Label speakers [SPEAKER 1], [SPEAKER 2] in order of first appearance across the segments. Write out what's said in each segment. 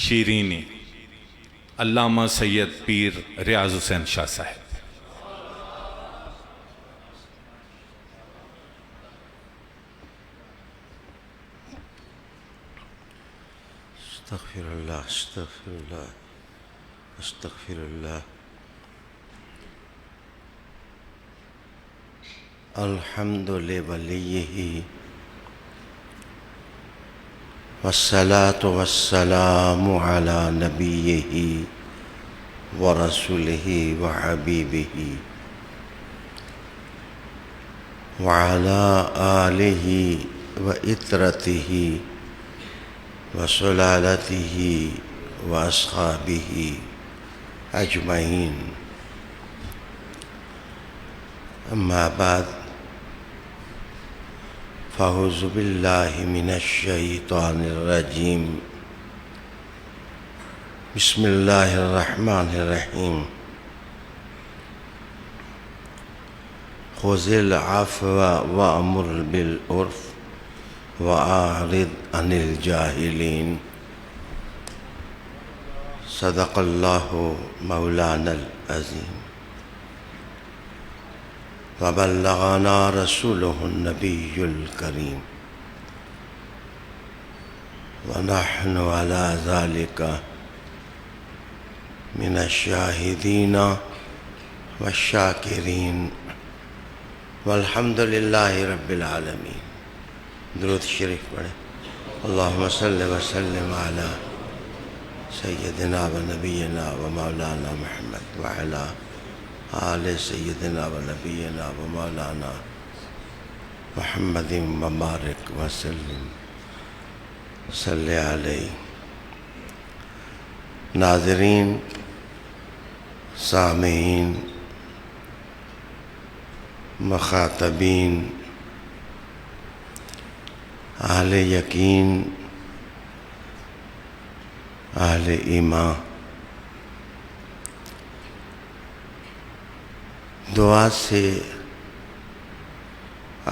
[SPEAKER 1] شیرینی علامہ سید پیر ریاض حسین شاہ صاحب۔
[SPEAKER 2] استغفر اللہ استغفر اللہ استغفر اللہ۔ الحمد لولیہ والصلاة والسلام علی نبیہ ورسولہ وحبیبہ وعلی آلہ وإطرتہ وسلالتہ واصحابہ اجمعین، اما بعد فاعوذ باللہ من الشیطان الرجیم، بسم اللہ الرحمن الرحیم۔ خذ العفو وأمر بالعرف وأعرض عن الجاہلین، صدق اللہ مولانا العظیم وبلغنا رسولہ النبی الکریم ونحن علی ذلک من الشاہدین والشاکرین والحمد للہ رب العالمین۔ درود شریف پڑھیں۔ اللہم صلی وسلم علی سیدنا و نبینا و مولانا محمد وعلی آل سیدنا و نبینا و مولانا محمد مبارک وسلم صلی علیہ۔ ناظرین، سامعین، مخاطبین، اہل یقین، اہل ایمان، دعا سے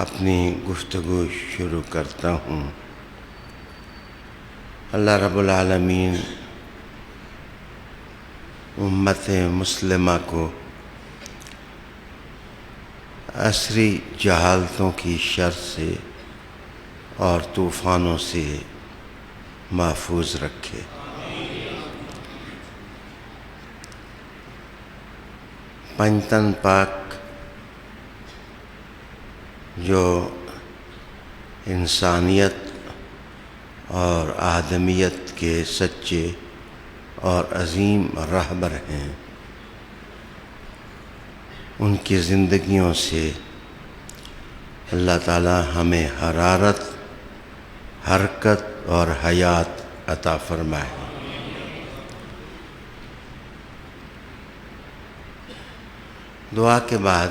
[SPEAKER 2] اپنی گفتگو شروع کرتا ہوں۔ اللہ رب العالمین امت مسلمہ کو عصری جہالتوں کی شر سے اور طوفانوں سے محفوظ رکھے۔ پنجتن پاک جو انسانیت اور آدمیت کے سچے اور عظیم رہبر ہیں، ان کی زندگیوں سے اللہ تعالی ہمیں حرارت، حرکت اور حیات عطا فرمائے۔ دعا کے بعد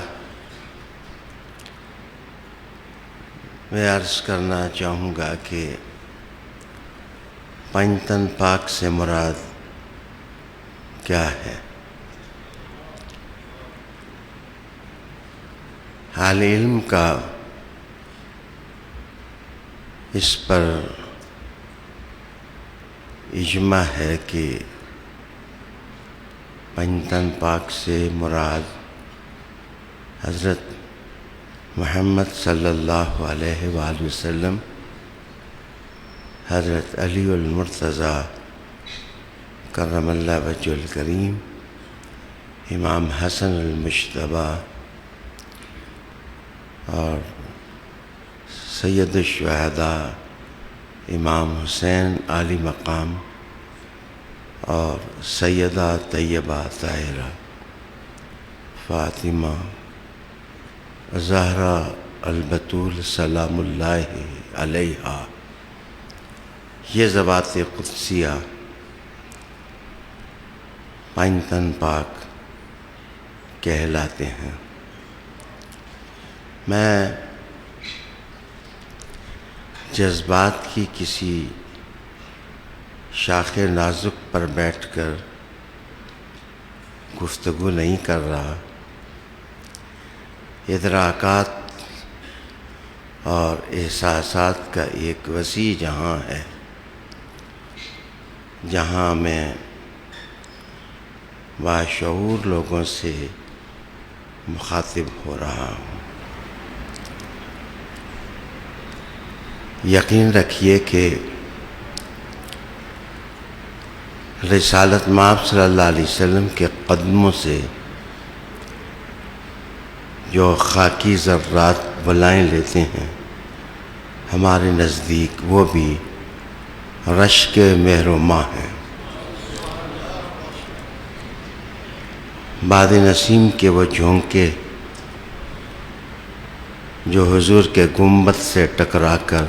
[SPEAKER 2] میں عرض کرنا چاہوں گا کہ پنجتن پاک سے مراد کیا ہے۔ اہل علم کا اس پر اجماع ہے کہ پنجتن پاک سے مراد حضرت محمد صلی اللہ علیہ وآلہ وسلم، حضرت علی المرتضیٰ کرم اللہ وجہ الکریم، امام حسن المجتبیٰ اور سید الشہداء امام حسین عالی مقام اور سیدہ طیبہ طاہرہ فاطمہ زہرا البتول سلام اللہ علیہا، یہ ذوات قدسیہ پنجتن پاک کہلاتے ہیں۔ میں جذبات کی کسی شاخ نازک پر بیٹھ کر گفتگو نہیں کر رہا، ادراکات اور احساسات کا ایک وسیع جہاں ہے، جہاں میں باشعور لوگوں سے مخاطب ہو رہا ہوں، یقین رکھیے کہ رسالت مآب صلی اللہ علیہ وسلم کے قدموں سے جو خاکی ذرات بلائیں لیتے ہیں، ہمارے نزدیک وہ بھی رشک مہر و ماہ ہیں۔ باد نسیم کے وہ جھونکے جو حضور کے گنبد سے ٹکرا کر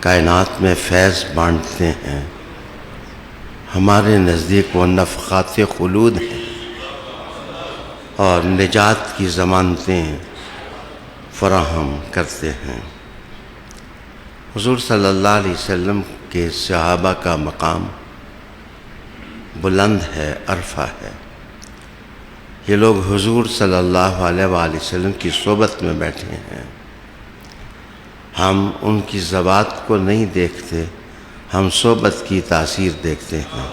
[SPEAKER 2] کائنات میں فیض بانٹتے ہیں، ہمارے نزدیک وہ نفخات خلود ہیں اور نجات کی ضمانتیں فراہم کرتے ہیں۔ حضور صلی اللہ علیہ وسلم کے صحابہ کا مقام بلند ہے، عرفہ ہے۔ یہ لوگ حضور صلی اللہ علیہ وآلہ وسلم کی صحبت میں بیٹھے ہیں۔ ہم ان کی ذوات کو نہیں دیکھتے، ہم صحبت کی تاثیر دیکھتے ہیں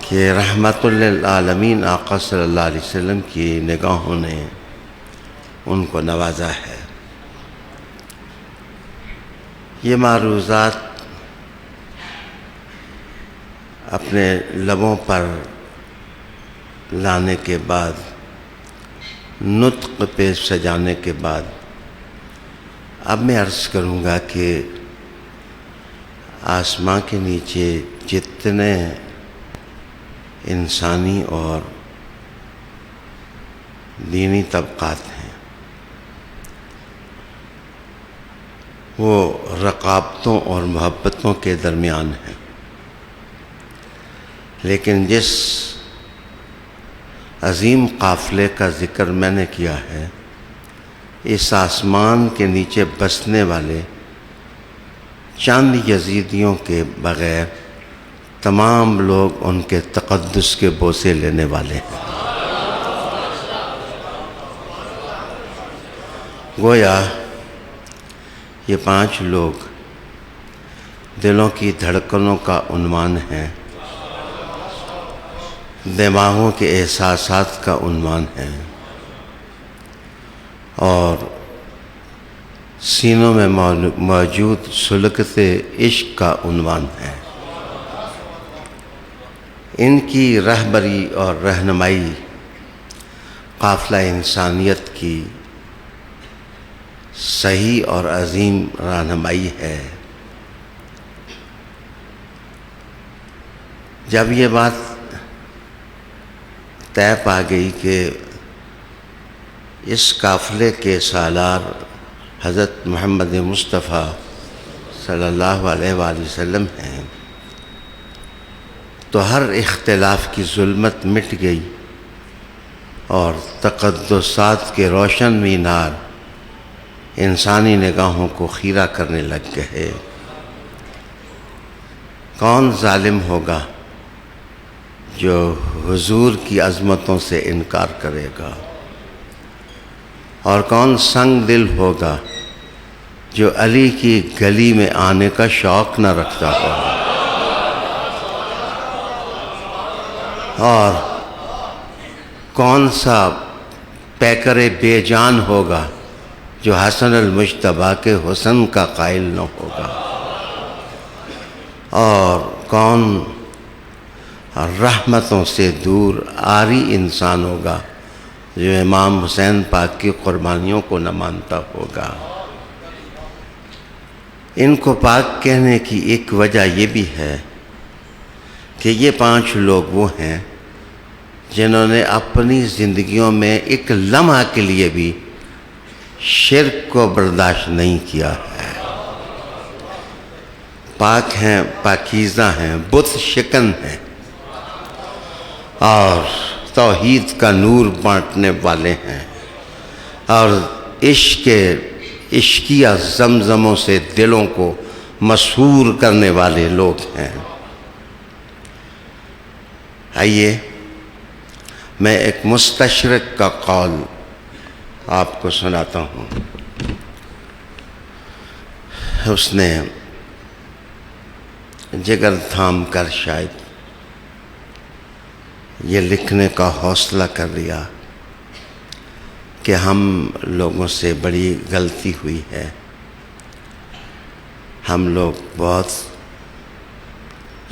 [SPEAKER 2] کہ رحمت للعالمین آقا صلی اللہ علیہ وسلم کی نگاہوں نے ان کو نوازا ہے۔ یہ معروضات اپنے لبوں پر لانے کے بعد، نطق پہ سجانے کے بعد، اب میں عرض کروں گا کہ آسمان کے نیچے جتنے انسانی اور دینی طبقات ہیں، وہ رقابتوں اور محبتوں کے درمیان ہیں، لیکن جس عظیم قافلے کا ذکر میں نے کیا ہے، اس آسمان کے نیچے بسنے والے چند یزیدیوں کے بغیر تمام لوگ ان کے تقدس کے بوسے لینے والے ہیں۔ گویا یہ 5 لوگ دلوں کی دھڑکنوں کا عنوان ہیں، دماغوں کے احساسات کا عنوان ہے، اور سینوں میں موجود سلگت عشق کا عنوان ہے۔ ان کی رہبری اور رہنمائی قافلہ انسانیت کی صحیح اور عظیم رہنمائی ہے۔ جب یہ بات طے پا گئی کہ اس قافلے کے سالار حضرت محمد مصطفیٰ صلی اللہ علیہ وآلہ وسلم ہیں، تو ہر اختلاف کی ظلمت مٹ گئی اور تقدسات کے روشن مینار انسانی نگاہوں کو خیرہ کرنے لگ گئے۔ کون ظالم ہوگا جو حضور کی عظمتوں سے انکار کرے گا، اور کون سنگ دل ہوگا جو علی کی گلی میں آنے کا شوق نہ رکھتا ہوگا، اور کون سا پیکر بے جان ہوگا جو حسن المجتبیٰ کے حسن کا قائل نہ ہوگا، اور کون رحمتوں سے دور عاری انسان ہوگا جو امام حسین پاک کی قربانیوں کو نہ مانتا ہوگا۔ ان کو پاک کہنے کی ایک وجہ یہ بھی ہے کہ یہ 5 لوگ وہ ہیں جنہوں نے اپنی زندگیوں میں ایک لمحہ کے لیے بھی شرک کو برداشت نہیں کیا ہے۔ پاک ہیں، پاکیزہ ہیں، بت شکن ہیں، اور توحید کا نور بانٹنے والے ہیں، اور عشقیہ زمزموں سے دلوں کو مسحور کرنے والے لوگ ہیں۔ آئیے میں ایک مستشرق کا قول آپ کو سناتا ہوں۔ اس نے جگر تھام کر شاید یہ لکھنے کا حوصلہ کر لیا کہ ہم لوگوں سے بڑی غلطی ہوئی ہے. ہم لوگ بہت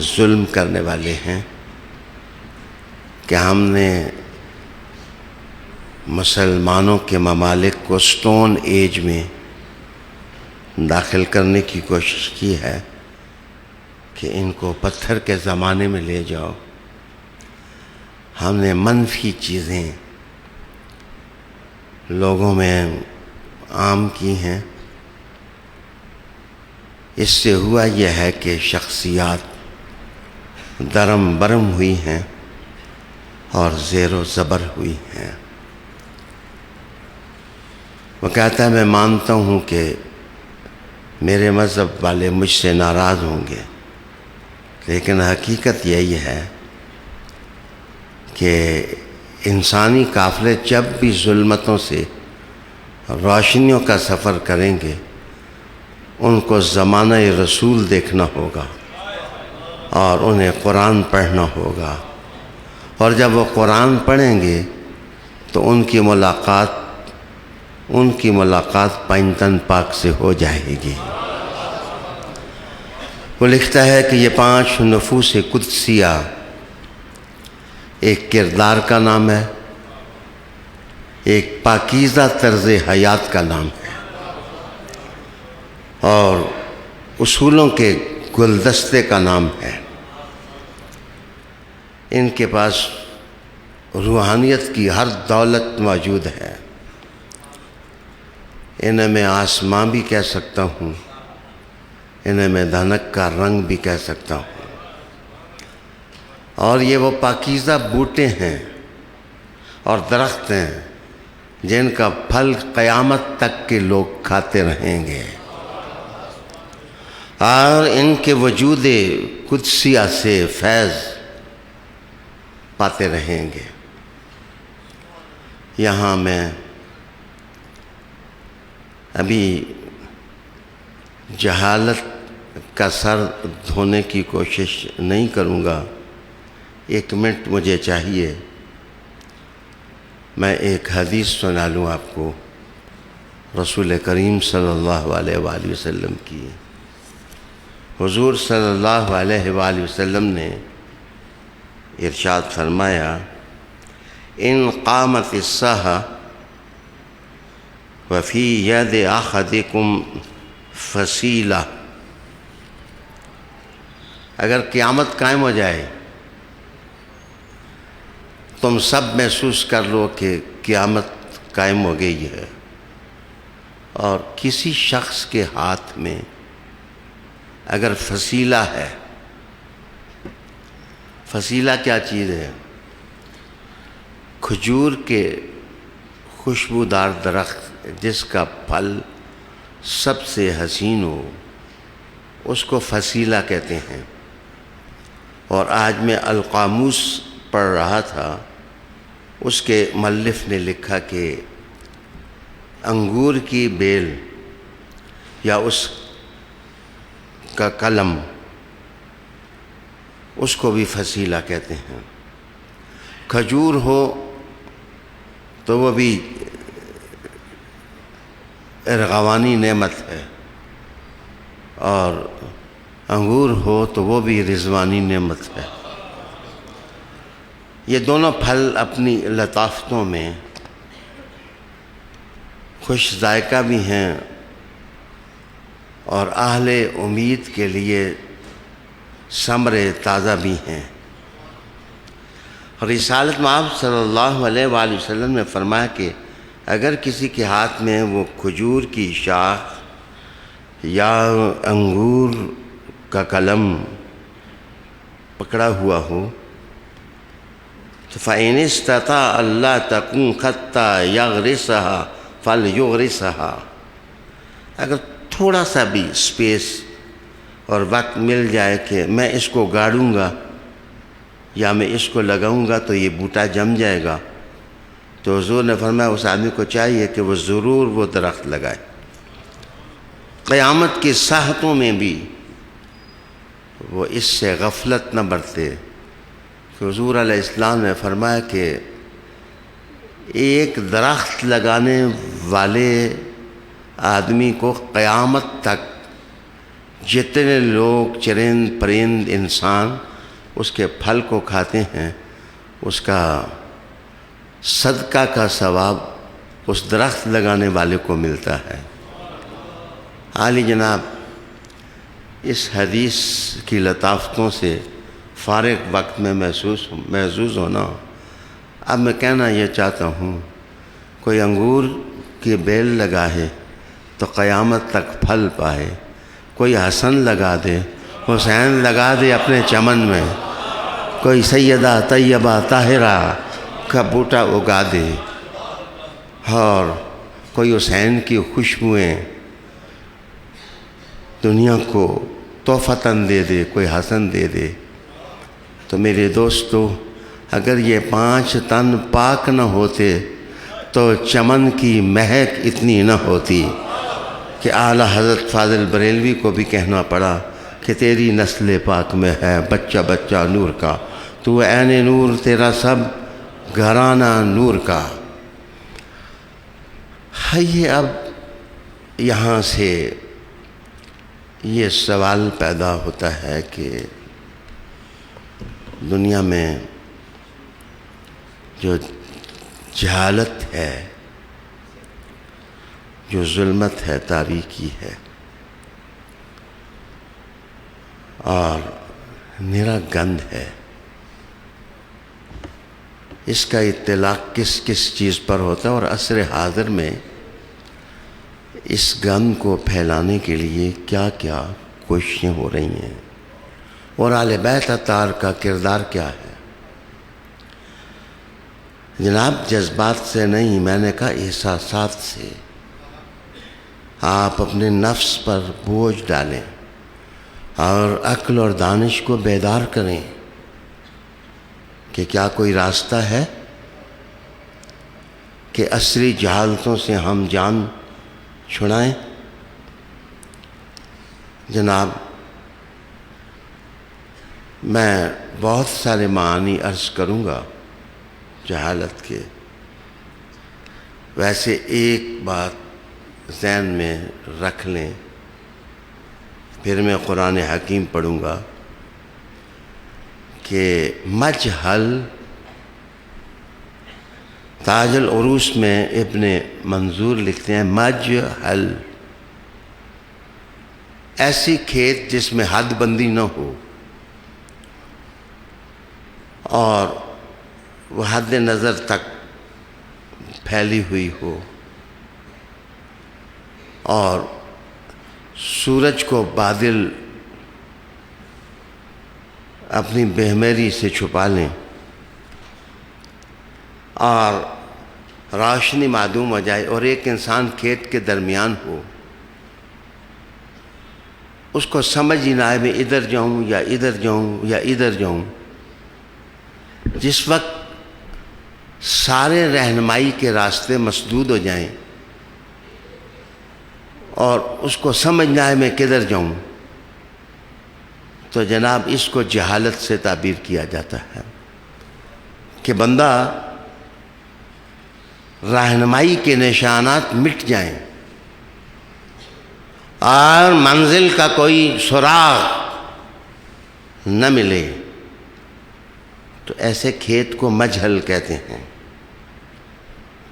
[SPEAKER 2] ظلم کرنے والے ہیں کہ ہم نے مسلمانوں کے ممالک کو سٹون ایج میں داخل کرنے کی کوشش کی ہے کہ ان کو پتھر کے زمانے میں لے جاؤ. ہم نے منفی چیزیں لوگوں میں عام کی ہیں. اس سے ہوا یہ ہے کہ شخصیات درم برم ہوئی ہیں اور زیر و زبر ہوئی ہیں. وہ کہتا ہے میں مانتا ہوں کہ میرے مذہب والے مجھ سے ناراض ہوں گے، لیکن حقیقت یہی ہے کہ انسانی قافلے جب بھی ظلمتوں سے روشنیوں کا سفر کریں گے ان کو زمانہ رسول دیکھنا ہوگا اور انہیں قرآن پڑھنا ہوگا، اور جب وہ قرآن پڑھیں گے تو ان کی ملاقات پنجتن پاک سے ہو جائے گی. وہ لکھتا ہے کہ یہ 5 نفوس قدسیہ ایک کردار کا نام ہے، ایک پاکیزہ طرز حیات کا نام ہے، اور اصولوں کے گلدستے کا نام ہے. ان کے پاس روحانیت کی ہر دولت موجود ہے. انہیں میں آسمان بھی کہہ سکتا ہوں، انہیں میں دھنک کا رنگ بھی کہہ سکتا ہوں. اور یہ وہ پاکیزہ بوٹے ہیں اور درخت ہیں جن کا پھل قیامت تک کے لوگ کھاتے رہیں گے، اور ان کے وجود قدسیہ سے فیض پاتے رہیں گے. یہاں میں ابھی جہالت کا سر دھونے کی کوشش نہیں کروں گا. 1 منٹ مجھے چاہیے، میں ایک حدیث سنا لوں آپ کو رسول کریم صلی اللہ علیہ وآلہ وسلم کی. حضور صلی اللہ علیہ وآلہ وسلم نے ارشاد فرمایا: ان قامت الساعہ وفی ید احدکم فصیلہ. اگر قیامت قائم ہو جائے تم سب محسوس کر لو کہ قیامت قائم ہو گئی ہے، اور کسی شخص کے ہاتھ میں اگر فصیلہ ہے. فصیلہ کیا چیز ہے؟ کھجور کے خوشبودار درخت جس کا پھل سب سے حسین ہو اس کو فصیلہ کہتے ہیں. اور آج میں القاموس پڑھ رہا تھا، اس کے مؤلف نے لکھا کہ انگور کی بیل یا اس کا کلم اس کو بھی فصیلہ کہتے ہیں. کھجور ہو تو وہ بھی ارغوانی نعمت ہے، اور انگور ہو تو وہ بھی رضوانی نعمت ہے. یہ دونوں پھل اپنی لطافتوں میں خوش ذائقہ بھی ہیں اور اہل امید کے لیے ثمر تازہ بھی ہیں. رسالت مآب صلی اللہ علیہ وآلہ وسلم نے فرمایا کہ اگر کسی کے ہاتھ میں وہ کھجور کی شاخ یا انگور کا کلم پکڑا ہوا ہو تو فَإِنِ اسْتَطَاعَ أَلَّا تَكُونَ حَتَّىٰ يَغْرِسَهَا فَلْيُغْرِسْهَا. اگر تھوڑا سا بھی سپیس اور وقت مل جائے کہ میں اس کو گاڑوں گا یا میں اس کو لگاؤں گا تو یہ بوٹا جم جائے گا، تو حضور نے فرمایا اس آدمی کو چاہیے کہ وہ ضرور وہ درخت لگائے. قیامت کی ساحتوں میں بھی وہ اس سے غفلت نہ برتے کہ حضور علیہ السلام نے فرمایا کہ ایک درخت لگانے والے آدمی کو قیامت تک جتنے لوگ چرند پرند انسان اس کے پھل کو کھاتے ہیں، اس کا صدقہ کا ثواب اس درخت لگانے والے کو ملتا ہے۔ عالی جناب، اس حدیث کی لطافتوں سے فارغ وقت میں محظوظ ہونا، اب میں کہنا یہ چاہتا ہوں، کوئی انگور کی بیل لگائے تو قیامت تک پھل پائے، کوئی حسن لگا دے، حسین لگا دے اپنے چمن میں، کوئی سیدہ طیبہ طاہرہ کا بوٹا اگا دے، اور کوئی حسین کی خوشبوئیں دنیا کو تحفتاً دے دے، کوئی حسن دے دے، تو میرے دوستو، اگر یہ 5 تن پاک نہ ہوتے تو چمن کی مہک اتنی نہ ہوتی کہ اعلیٰ حضرت فاضل بریلوی کو بھی کہنا پڑا کہ تیری نسل پاک میں ہے بچہ بچہ نور کا، تو عین نور، تیرا سب گھرانہ نور کا۔ یہ اب یہاں سے یہ سوال پیدا ہوتا ہے کہ دنیا میں جو جہالت ہے، جو ظلمت ہے، تاریکی ہے، اور نرا گند ہے، اس کا اطلاق کس کس چیز پر ہوتا ہے، اور عصر حاضر میں اس گند کو پھیلانے کے لیے کیا کیا کوششیں ہو رہی ہیں، اور اہل بیت اطہار کا کردار کیا ہے۔ جناب، جذبات سے نہیں، میں نے کہا احساسات سے آپ اپنے نفس پر بوجھ ڈالیں اور عقل اور دانش کو بیدار کریں کہ کیا کوئی راستہ ہے کہ عصری جہالتوں سے ہم جان چھڑائیں۔ جناب، میں بہت سارے معانی عرض کروں گا جہالت کے، ویسے ایک بات ذہن میں رکھ لیں، پھر میں قرآن حکیم پڑھوں گا کہ مجہل، تاج العروس میں ابن منظور لکھتے ہیں مجہل، ایسی کھیت جس میں حد بندی نہ ہو اور وہ حد نظر تک پھیلی ہوئی ہو، اور سورج کو بادل اپنی بہمیری سے چھپا لیں اور روشنی معدوم ہو جائے، اور ایک انسان کھیت کے درمیان ہو، اس کو سمجھ ہی نہ آئے میں ادھر جاؤں یا ادھر جاؤں یا ادھر جاؤں۔ جس وقت سارے رہنمائی کے راستے مسدود ہو جائیں اور اس کو سمجھ نہ آئے میں کدھر جاؤں، تو جناب اس کو جہالت سے تعبیر کیا جاتا ہے کہ بندہ رہنمائی کے نشانات مٹ جائیں اور منزل کا کوئی سراغ نہ ملے، تو ایسے کھیت کو مجہل کہتے ہیں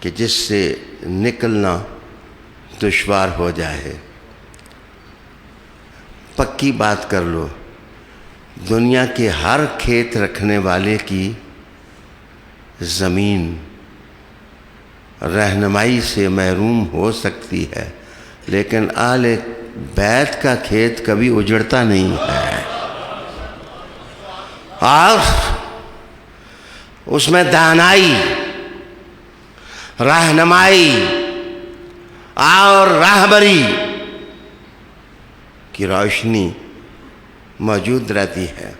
[SPEAKER 2] کہ جس سے نکلنا دشوار ہو جائے۔ پکی بات کر لو، دنیا کے ہر کھیت رکھنے والے کی زمین رہنمائی سے محروم ہو سکتی ہے، لیکن آل بیت کا کھیت کبھی اجڑتا نہیں ہے، اور اس میں دانائی، رہنمائی اور راہبری کی روشنی موجود رہتی ہے۔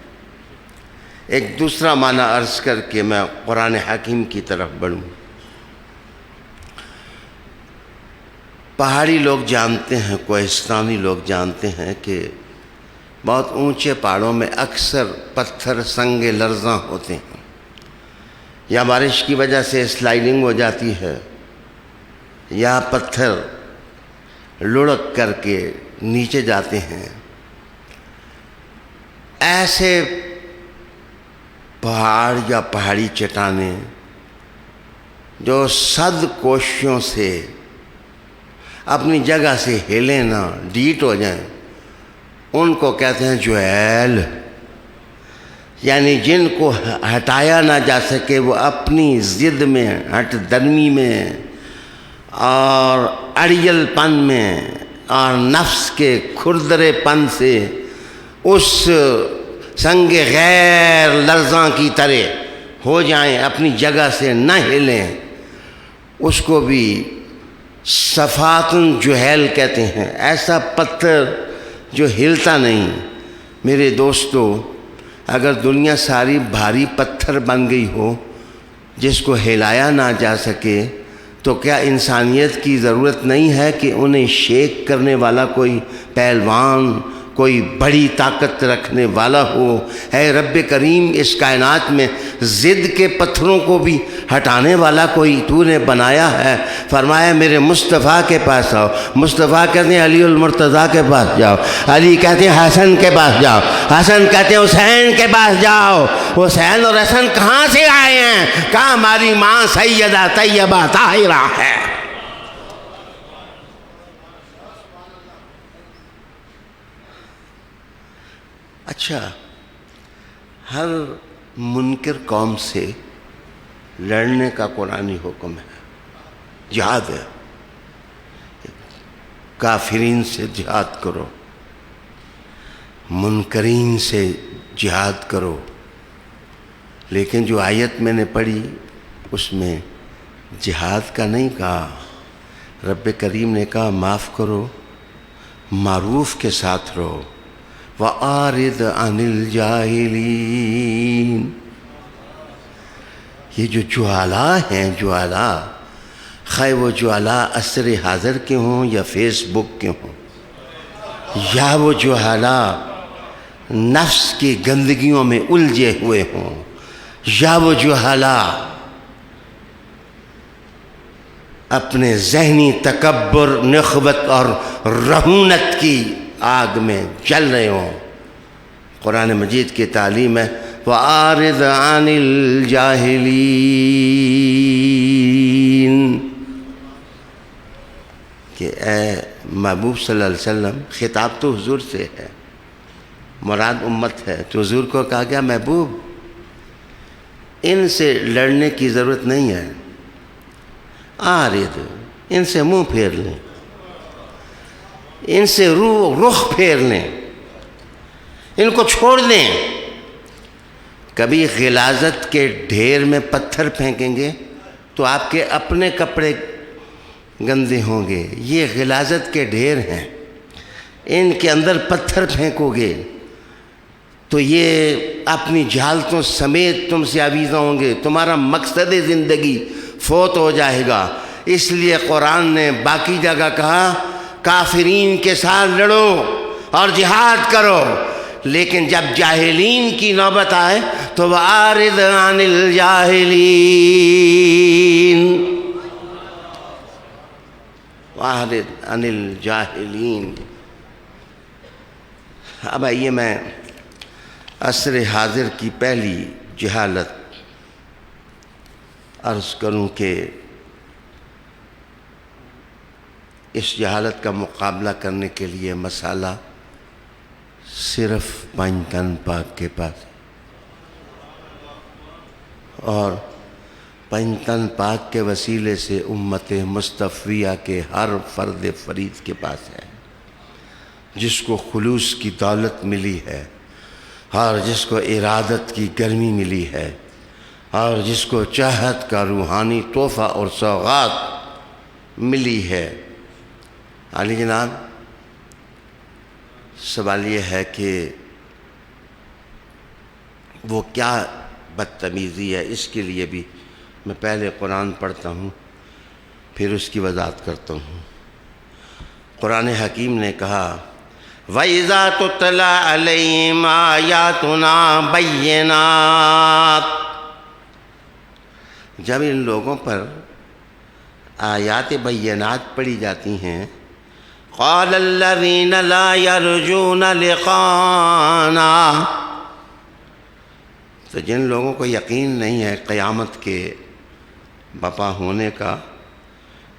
[SPEAKER 2] ایک دوسرا معنی عرض کر کے میں قرآن حکیم کی طرف بڑھوں۔ پہاڑی لوگ جانتے ہیں، کوہستانی لوگ جانتے ہیں کہ بہت اونچے پہاڑوں میں اکثر پتھر سنگ لرزاں ہوتے ہیں، یا بارش کی وجہ سے سلائڈنگ ہو جاتی ہے، یا پتھر لڑک کر کے نیچے جاتے ہیں۔ ایسے پہاڑ یا پہاڑی چٹانیں جو 100 کوششوں سے اپنی جگہ سے ہلیں نہ، ڈیٹ ہو جائیں، ان کو کہتے ہیں جویل، یعنی جن کو ہٹایا نہ جا سکے، وہ اپنی ضد میں، ہٹ درمی میں اور اڑیل پن میں اور نفس کے کھردرے پن سے اس سنگ غیر لرزاں کی طرح ہو جائیں، اپنی جگہ سے نہ ہلیں، اس کو بھی صفاتن جہیل کہتے ہیں۔ ایسا پتھر جو ہلتا نہیں۔ میرے دوستو، اگر دنیا ساری بھاری پتھر بن گئی ہو جس کو ہلایا نہ جا سکے، تو کیا انسانیت کی ضرورت نہیں ہے کہ انہیں شیک کرنے والا کوئی پہلوان، کوئی بڑی طاقت رکھنے والا ہو؟ اے رب کریم، اس کائنات میں ضد کے پتھروں کو بھی ہٹانے والا کوئی تو نے بنایا ہے۔ فرمایا میرے مصطفیٰ کے پاس آؤ۔ مصطفیٰ کہتے ہیں علی المرتضیٰ کے پاس جاؤ، علی کہتے ہیں حسن کے پاس جاؤ، حسن کہتے ہیں حسین کے پاس جاؤ۔ حسین اور حسن کہاں سے آئے ہیں؟ کہاں ہماری ماں سیدہ طیبہ طاہرہ ہے۔ اچھا، ہر منکر قوم سے لڑنے کا قرآنی حکم ہے، جہاد ہے، کافرین سے جہاد کرو، منکرین سے جہاد کرو۔ لیکن جو آیت میں نے پڑھی اس میں جہاد کا نہیں کہا۔ رب کریم نے کہا معاف کرو، معروف کے ساتھ رہو، وَأَعْرِضْ عَنِ الْجَاهِلِينَ۔ یہ جو جہالا ہیں، جہالا، خواہ وہ جہالا عصر حاضر کے ہوں یا فیس بک کے ہوں، یا وہ جہالا نفس کی گندگیوں میں الجھے ہوئے ہوں، یا وہ جہالا اپنے ذہنی تکبر، نخوت اور رہونت کی آگ میں جل رہے ہوں، قرآن مجید کی تعلیم ہے وَأَعْرِضْ عَنِ الْجَاهِلِينَ، کہ اے محبوب صلی اللہ علیہ وسلم، خطاب تو حضور سے ہے، مراد امت ہے، تو حضور کو کہا گیا محبوب ان سے لڑنے کی ضرورت نہیں ہے، عارض، ان سے منہ پھیر لیں، ان سے رخ پھیر لیں، ان کو چھوڑ دیں۔ کبھی غلاظت کے ڈھیر میں پتھر پھینکیں گے تو آپ کے اپنے کپڑے گندے ہوں گے، یہ غلاظت کے ڈھیر ہیں، ان کے اندر پتھر پھینکو گے تو یہ اپنی جہالتوں سمیت تم سے آویزہ ہوں گے، تمہارا مقصد زندگی فوت ہو جائے گا۔ اس لیے قرآن نے باقی جگہ کہا کافرین کے ساتھ لڑو اور جہاد کرو، لیکن جب جاہلین کی نوبت آئے تو وَأَعْرِضْ عَنِ الْجَاهِلِينَ، وَأَعْرِضْ عَنِ الْجَاهِلِينَ۔ اب آئیے میں عصر حاضر کی پہلی جہالت عرض کروں کہ اس جہالت کا مقابلہ کرنے کے لیے مسئلہ صرف پنجتن پاک کے پاس ہے، اور پنجتن پاک کے وسیلے سے امت مصطفیہ کے ہر فرد فرید کے پاس ہے، جس کو خلوص کی دولت ملی ہے، اور جس کو ارادت کی گرمی ملی ہے، اور جس کو چاہت کا روحانی تحفہ اور سوغات ملی ہے۔ علی جناب، سوال یہ ہے کہ وہ کیا بدتمیزی ہے؟ اس کے لیے بھی میں پہلے قرآن پڑھتا ہوں، پھر اس کی وضاحت کرتا ہوں۔ قرآن حکیم نے کہا وَإِذَا تُتْلَى عَلَيْهِمْ آيَاتُنَا بَيِّنَاتٍ، جب ان لوگوں پر آیات بینات پڑھی جاتی ہیں، قَالَ الَّذِينَ لَا يَرْجُونَ لِقَاءَنَا، تو جن لوگوں کو یقین نہیں ہے قیامت کے بپا ہونے کا،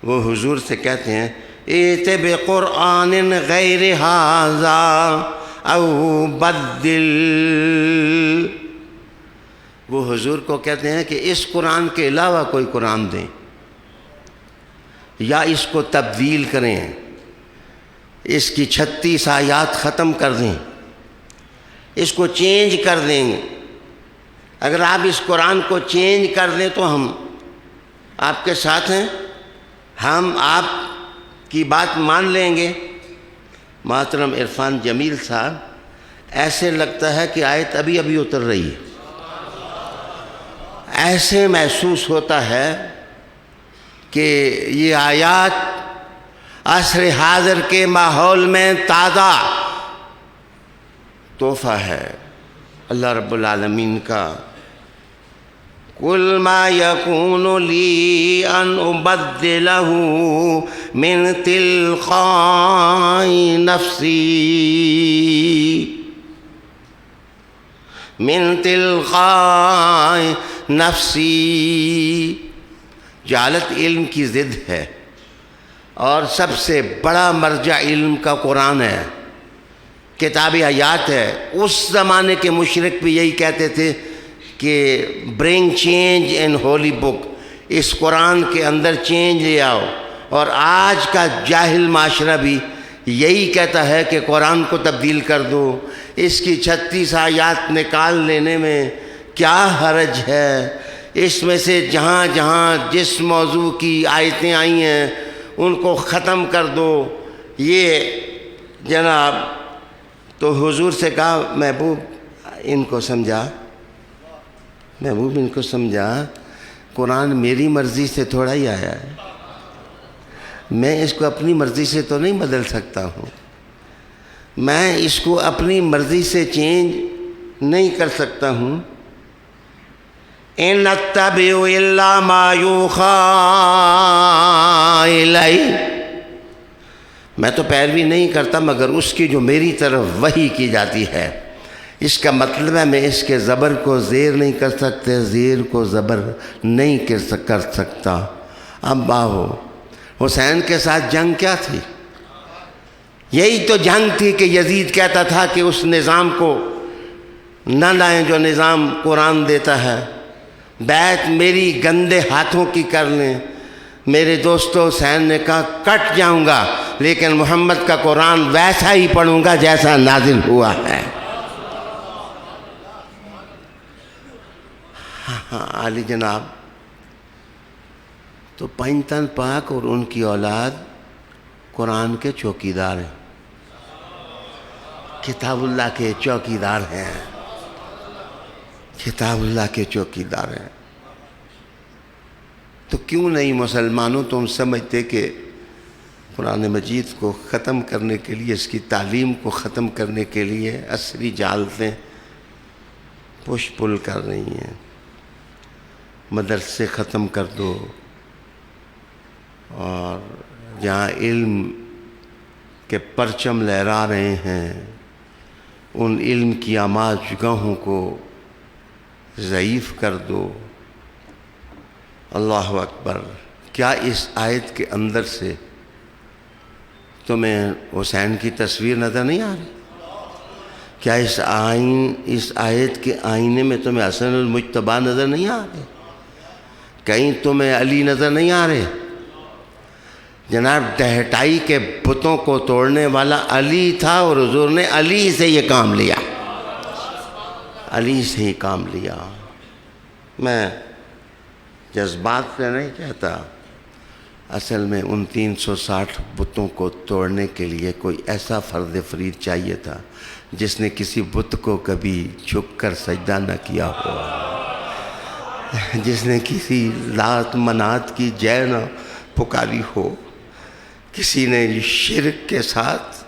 [SPEAKER 2] وہ حضور سے کہتے ہیں ایت بقرآن غیر ھذا او بدل، وہ حضور کو کہتے ہیں کہ اس قرآن کے علاوہ کوئی قرآن دیں یا اس کو تبدیل کریں، اس کی 36 آیات ختم کر دیں، اس کو چینج کر دیں۔ اگر آپ اس قرآن کو چینج کر دیں تو ہم آپ کے ساتھ ہیں، ہم آپ کی بات مان لیں گے۔ محترم عرفان جمیل صاحب، ایسے لگتا ہے کہ آیت ابھی ابھی اتر رہی ہے، ایسے محسوس ہوتا ہے کہ یہ آیات عصر حاضر کے ماحول میں تازہ تحفہ ہے اللہ رب العالمین کا۔ قُلْ مَا يَكُونُ لِي أَنْ أُبَدِّلَهُ مِنْ تِلْقَاءِ نَفْسِي، جہالت علم کی ضد ہے، اور سب سے بڑا مرجع علم کا قرآن ہے، کتاب حیات ہے۔ اس زمانے کے مشرک بھی یہی کہتے تھے کہ برنگ چینج ان ہولی بک، اس قرآن کے اندر چینج لے آؤ، اور آج کا جاہل معاشرہ بھی یہی کہتا ہے کہ قرآن کو تبدیل کر دو، اس کی 36 آیات نکال لینے میں کیا حرج ہے، اس میں سے جہاں جہاں جس موضوع کی آیتیں آئی ہیں ان کو ختم کر دو۔ یہ جناب تو حضور سے کہا محبوب ان کو سمجھا، محبوب ان کو سمجھا، قرآن میری مرضی سے تھوڑا ہی آیا ہے، میں اس کو اپنی مرضی سے تو نہیں بدل سکتا ہوں، میں اس کو اپنی مرضی سے چینج نہیں کر سکتا ہوں۔ ان اتبع الا ما یوحی الی، میں تو پیروی نہیں کرتا مگر اس کی جو میری طرف وحی کی جاتی ہے۔ اس کا مطلب ہے میں اس کے زبر کو زیر نہیں کر سکتے، زیر کو زبر نہیں کر سکتا۔ اب آؤ، حسین کے ساتھ جنگ کیا تھی؟ یہی تو جنگ تھی کہ یزید کہتا تھا کہ اس نظام کو نہ لائیں جو نظام قرآن دیتا ہے، بیعت میری گندے ہاتھوں کی کر لیں۔ میرے دوستو، حسین نے کہا کٹ جاؤں گا لیکن محمد کا قرآن ویسا ہی پڑھوں گا جیسا نازل ہوا ہے۔ علی جناب تو پنجتن پاک اور ان کی اولاد قرآن کے چوکیدار ہیں، کتاب اللہ کے چوکیدار ہیں، کتاب اللہ کے چوکیدار ہیں۔ تو کیوں نہیں مسلمانوں تم سمجھتے کہ قرآن مجید کو ختم کرنے کے لیے، اس کی تعلیم کو ختم کرنے کے لیے عصری جہالتیں پش پل کر رہی ہیں؟ مدرسے ختم کر دو، اور جہاں علم کے پرچم لہرا رہے ہیں ان علم کی آماجگاہوں کو ضعیف کر دو۔ اللہ اکبر! کیا اس آیت کے اندر سے تمہیں حسین کی تصویر نظر نہیں آ رہی؟ کیا اس آیت کے آئینے میں تمہیں حسن المجتبیٰ نظر نہیں آ رہے؟ کہیں تمہیں علی نظر نہیں آ رہے؟ جناب ڈہٹائی کے بتوں کو توڑنے والا علی تھا، اور حضور نے علی سے یہ کام لیا، علی سے ہی کام لیا۔ میں جذبات سے نہیں کہتا، اصل میں ان 360 بتوں کو توڑنے کے لیے کوئی ایسا فرد فرید چاہیے تھا جس نے کسی بت کو کبھی جھک کر سجدہ نہ کیا ہو، جس نے کسی لات منات کی جے نہ پکاری ہو، کسی نے شرک کے ساتھ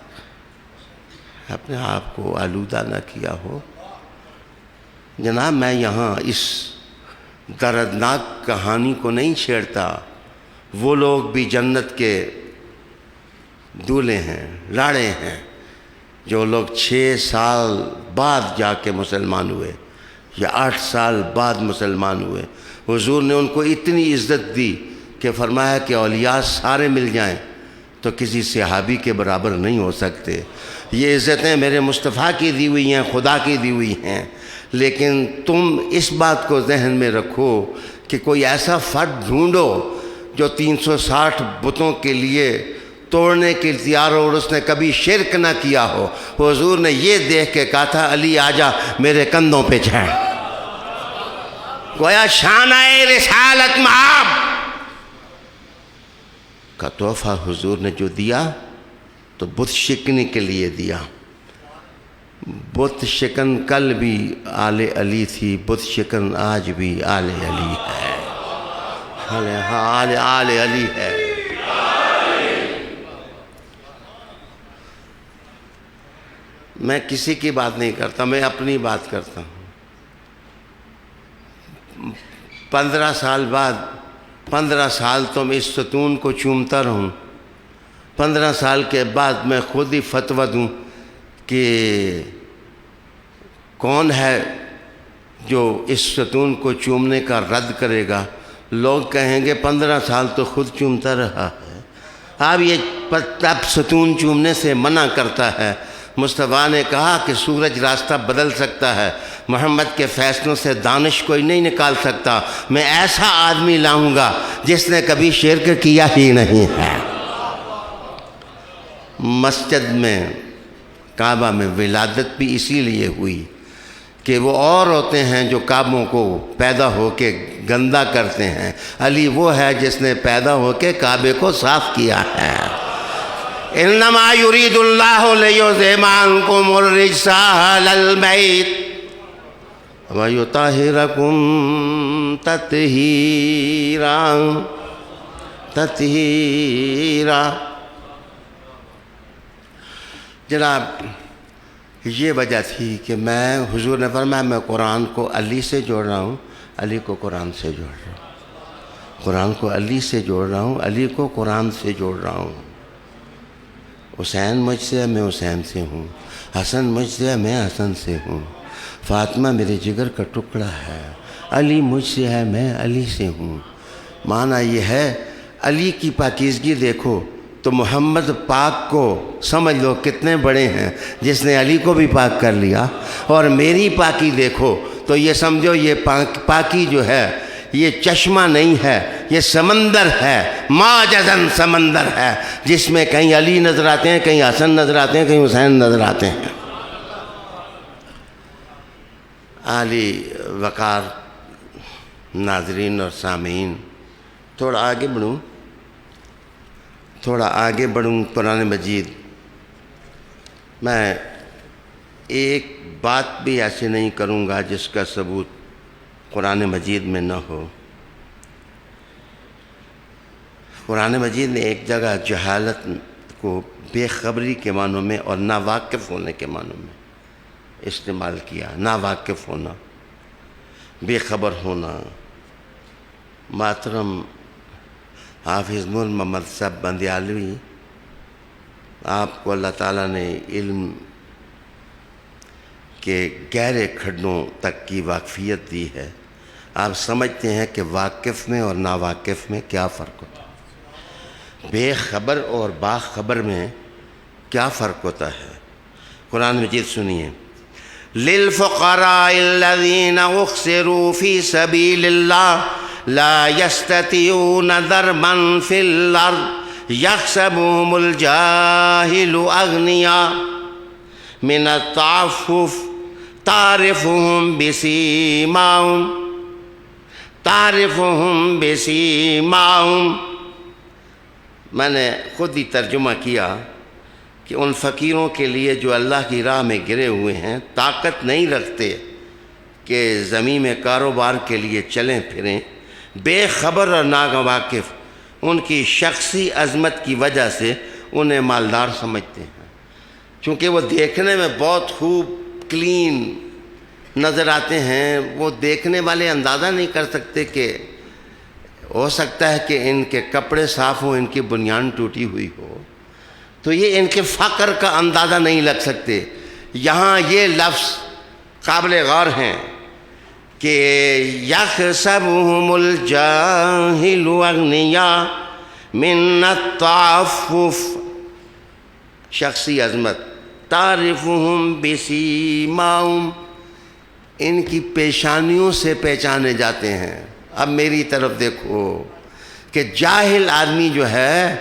[SPEAKER 2] اپنے آپ کو آلودہ نہ کیا ہو۔ جناب میں یہاں اس دردناک کہانی کو نہیں چھیڑتا، وہ لوگ بھی جنت کے دولے ہیں، لاڑے ہیں، جو لوگ 6 سال بعد جا کے مسلمان ہوئے یا 8 سال بعد مسلمان ہوئے۔ حضور نے ان کو اتنی عزت دی کہ فرمایا کہ اولیاء سارے مل جائیں تو کسی صحابی کے برابر نہیں ہو سکتے۔ یہ عزتیں میرے مصطفیٰ کی دی ہوئی ہیں، خدا کی دی ہوئی ہیں، لیکن تم اس بات کو ذہن میں رکھو کہ کوئی ایسا فرد ڈھونڈو جو 360 بتوں کے لیے توڑنے کے تیار ہو اور اس نے کبھی شرک نہ کیا ہو۔ حضور نے یہ دیکھ کے کہا تھا علی آجا میرے کندھوں پہ چڑھ۔ گویا شانہ رسالت مآب کا تحفہ حضور نے جو دیا تو بت شکنی کے لیے دیا۔ بت شکن کل بھی آل علی تھی، بت شکن آج بھی آل علی ہے۔ آل علی ہے۔ میں کسی کی بات نہیں کرتا، میں اپنی بات کرتا ہوں۔ 15 سال بعد 15 سال تو میں اس ستون کو چومتا رہوں، 15 سال کے بعد میں خود ہی فتویٰ دوں کہ کون ہے جو اس ستون کو چومنے کا رد کرے گا۔ لوگ کہیں گے 15 سال تو خود چومتا رہا ہے، اب یہ اب ستون چومنے سے منع کرتا ہے۔ مصطفیٰ نے کہا کہ سورج راستہ بدل سکتا ہے، محمد کے فیصلوں سے دانش کوئی نہیں نکال سکتا۔ میں ایسا آدمی لاؤں گا جس نے کبھی شرک کیا ہی نہیں ہے۔ مسجد میں کعبہ میں ولادت بھی اسی لیے ہوئی کہ وہ اور ہوتے ہیں جو کعبوں کو پیدا ہو کے گندا کرتے ہیں، علی وہ ہے جس نے پیدا ہو کے کعبے کو صاف کیا ہے۔ انما یرید اللہ لیذھب عنکم الرجس اہل البیت ویطہرکم تطہیرا تطہیرا۔ جناب یہ وجہ تھی کہ میں حضور نے فرمایا میں قرآن کو علی سے جوڑ رہا ہوں، علی کو قرآن سے جوڑ رہا ہوں، قرآن کو علی سے جوڑ رہا ہوں، علی کو قرآن سے جوڑ رہا ہوں۔ حسین مجھ سے ہے، میں حسین سے ہوں، حسن مجھ سے ہے، میں حسن سے ہوں، فاطمہ میرے جگر کا ٹکڑا ہے، علی مجھ سے ہے، میں علی سے ہوں۔ معنی یہ ہے علی کی پاکیزگی دیکھو تو محمد پاک کو سمجھ لو کتنے بڑے ہیں جس نے علی کو بھی پاک کر لیا، اور میری پاکی دیکھو تو یہ سمجھو یہ پاکی جو ہے یہ چشمہ نہیں ہے، یہ سمندر ہے، معجزن سمندر ہے جس میں کہیں علی نظر آتے ہیں، کہیں حسن نظر آتے ہیں، کہیں حسین نظر آتے ہیں۔ عالی وقار ناظرین اور سامعین، تھوڑا آگے بڑھوں قرآن مجید۔ میں ایک بات بھی ایسے نہیں کروں گا جس کا ثبوت قرآن مجید میں نہ ہو۔ قرآن مجید نے ایک جگہ جہالت کو بے خبری کے معنوں میں اور ناواقف ہونے کے معنوں میں استعمال کیا۔ ناواقف ہونا، بے خبر ہونا۔ محترم حافظ نور محمد صاحب بندیالوی، آپ کو اللہ تعالیٰ نے علم کے گہرے کھڈوں تک کی واقفیت دی ہے۔ آپ سمجھتے ہیں کہ واقف میں اور ناواقف میں کیا فرق ہوتا ہے، بے خبر اور باخبر میں کیا فرق ہوتا ہے۔ قرآن مجید سنیے، لِلْفُقَرَاءِ الَّذِينَ اُحْصِرُوا فِي سَبِيلِ اللَّهِ لا يستطيعون ضربا في الأرض يحسبهم الجاهل أغنياء من التعفف تعرفهم بسيماهم۔ میں نے خود ہی ترجمہ کیا کہ ان فقیروں کے لیے جو اللہ کی راہ میں گرے ہوئے ہیں، طاقت نہیں رکھتے کہ زمین میں کاروبار کے لیے چلیں پھریں، بے خبر اور ناواقف، ان کی شخصی عظمت کی وجہ سے انہیں مالدار سمجھتے ہیں۔ چونکہ وہ دیکھنے میں بہت خوب کلین نظر آتے ہیں، وہ دیکھنے والے اندازہ نہیں کر سکتے کہ ہو سکتا ہے کہ ان کے کپڑے صاف ہوں، ان کی بنیان ٹوٹی ہوئی ہو، تو یہ ان کے فقر کا اندازہ نہیں لگ سکتے۔ یہاں یہ لفظ قابل غور ہیں کہ یحسبهم الجاہل اغنیاء من التعفف، شخصی عظمت، تعرفهم بسیماہم، ان کی پیشانیوں سے پہچانے جاتے ہیں۔ اب میری طرف دیکھو کہ جاہل آدمی جو ہے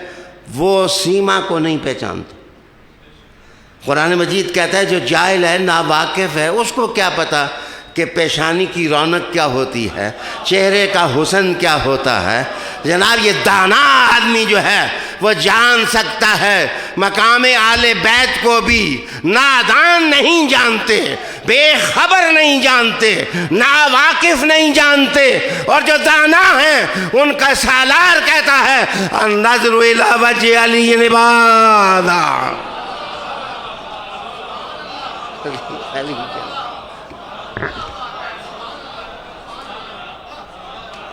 [SPEAKER 2] وہ سیما کو نہیں پہچانتا۔ قرآن مجید کہتا ہے جو جاہل ہے، ناواقف ہے، اس کو کیا پتا کہ پیشانی کی رونق کیا ہوتی ہے، چہرے کا حسن کیا ہوتا ہے۔ جناب یہ دانا آدمی جو ہے وہ جان سکتا ہے۔ مقام آل بیت کو بھی نادان نہیں جانتے، بے خبر نہیں جانتے، ناواقف نہیں جانتے، اور جو دانا ہیں ان کا سالار کہتا ہے النظر الی وجہ علی عبادہ۔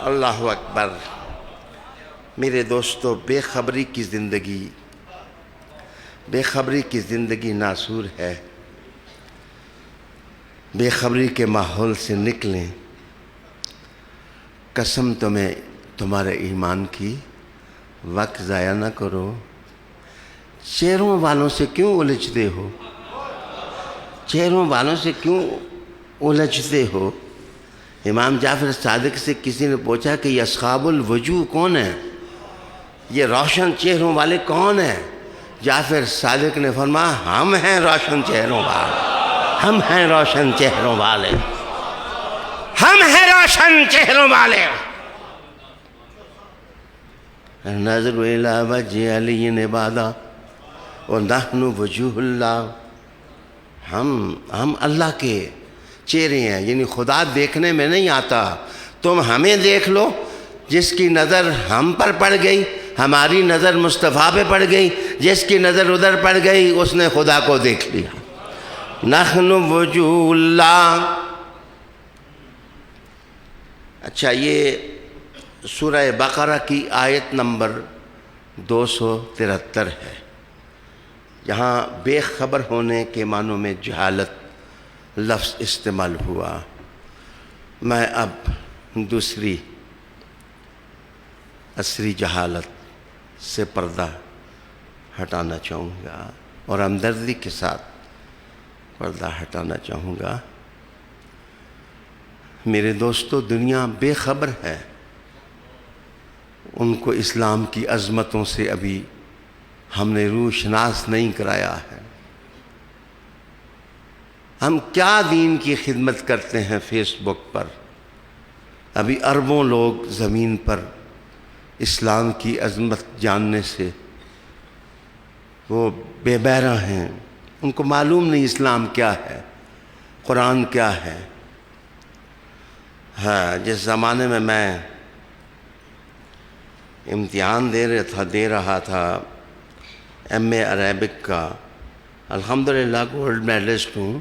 [SPEAKER 2] اللہ اکبر۔ میرے دوستو، بے خبری کی زندگی ناسور ہے۔ بے خبری کے ماحول سے نکلیں۔ قسم تمہیں تمہارے ایمان کی، وقت ضائع نہ کرو۔ چہروں والوں سے کیوں الجھتے ہو؟ چہروں والوں سے کیوں الجھتے ہو؟ امام جعفر صادق سے کسی نے پوچھا کہ یہ اصحاب الوجوہ کون ہیں، یہ روشن چہروں والے کون ہیں؟ جعفر صادق نے فرمایا ہم ہیں روشن چہروں والے، ہم ہیں روشن چہروں والے، ہم ہیں روشن چہروں والے۔ نظر الی وجہ علی عبادہ ونحن وجوہ اللہ، ہم اللہ کے چہرے ہیں، یعنی خدا دیکھنے میں نہیں آتا۔ تم ہمیں دیکھ لو، جس کی نظر ہم پر پڑ گئی ہماری نظر مصطفیٰ پہ پڑ گئی، جس کی نظر ادھر پڑ گئی اس نے خدا کو دیکھ لیا۔ نحن وجوہ اللہ۔ اچھا، یہ سورہ بقرہ کی آیت نمبر 273 ہے۔ یہاں بے خبر ہونے کے معنوں میں جہالت لفظ استعمال ہوا۔ میں اب دوسری عصری جہالت سے پردہ ہٹانا چاہوں گا اور ہمدردی کے ساتھ پردہ ہٹانا چاہوں گا۔ میرے دوستو، دنیا بے خبر ہے، ان کو اسلام کی عظمتوں سے ابھی ہم نے روشناس نہیں کرایا ہے۔ ہم کیا دین کی خدمت کرتے ہیں فیس بک پر؟ ابھی اربوں لوگ زمین پر اسلام کی عظمت جاننے سے وہ بے بہرہ ہیں، ان کو معلوم نہیں اسلام کیا ہے، قرآن کیا ہے۔ ہاں، جس زمانے میں میں امتحان دے رہا تھا ایم اے عربک کا، الحمدللہ گولڈ میڈلسٹ ہوں،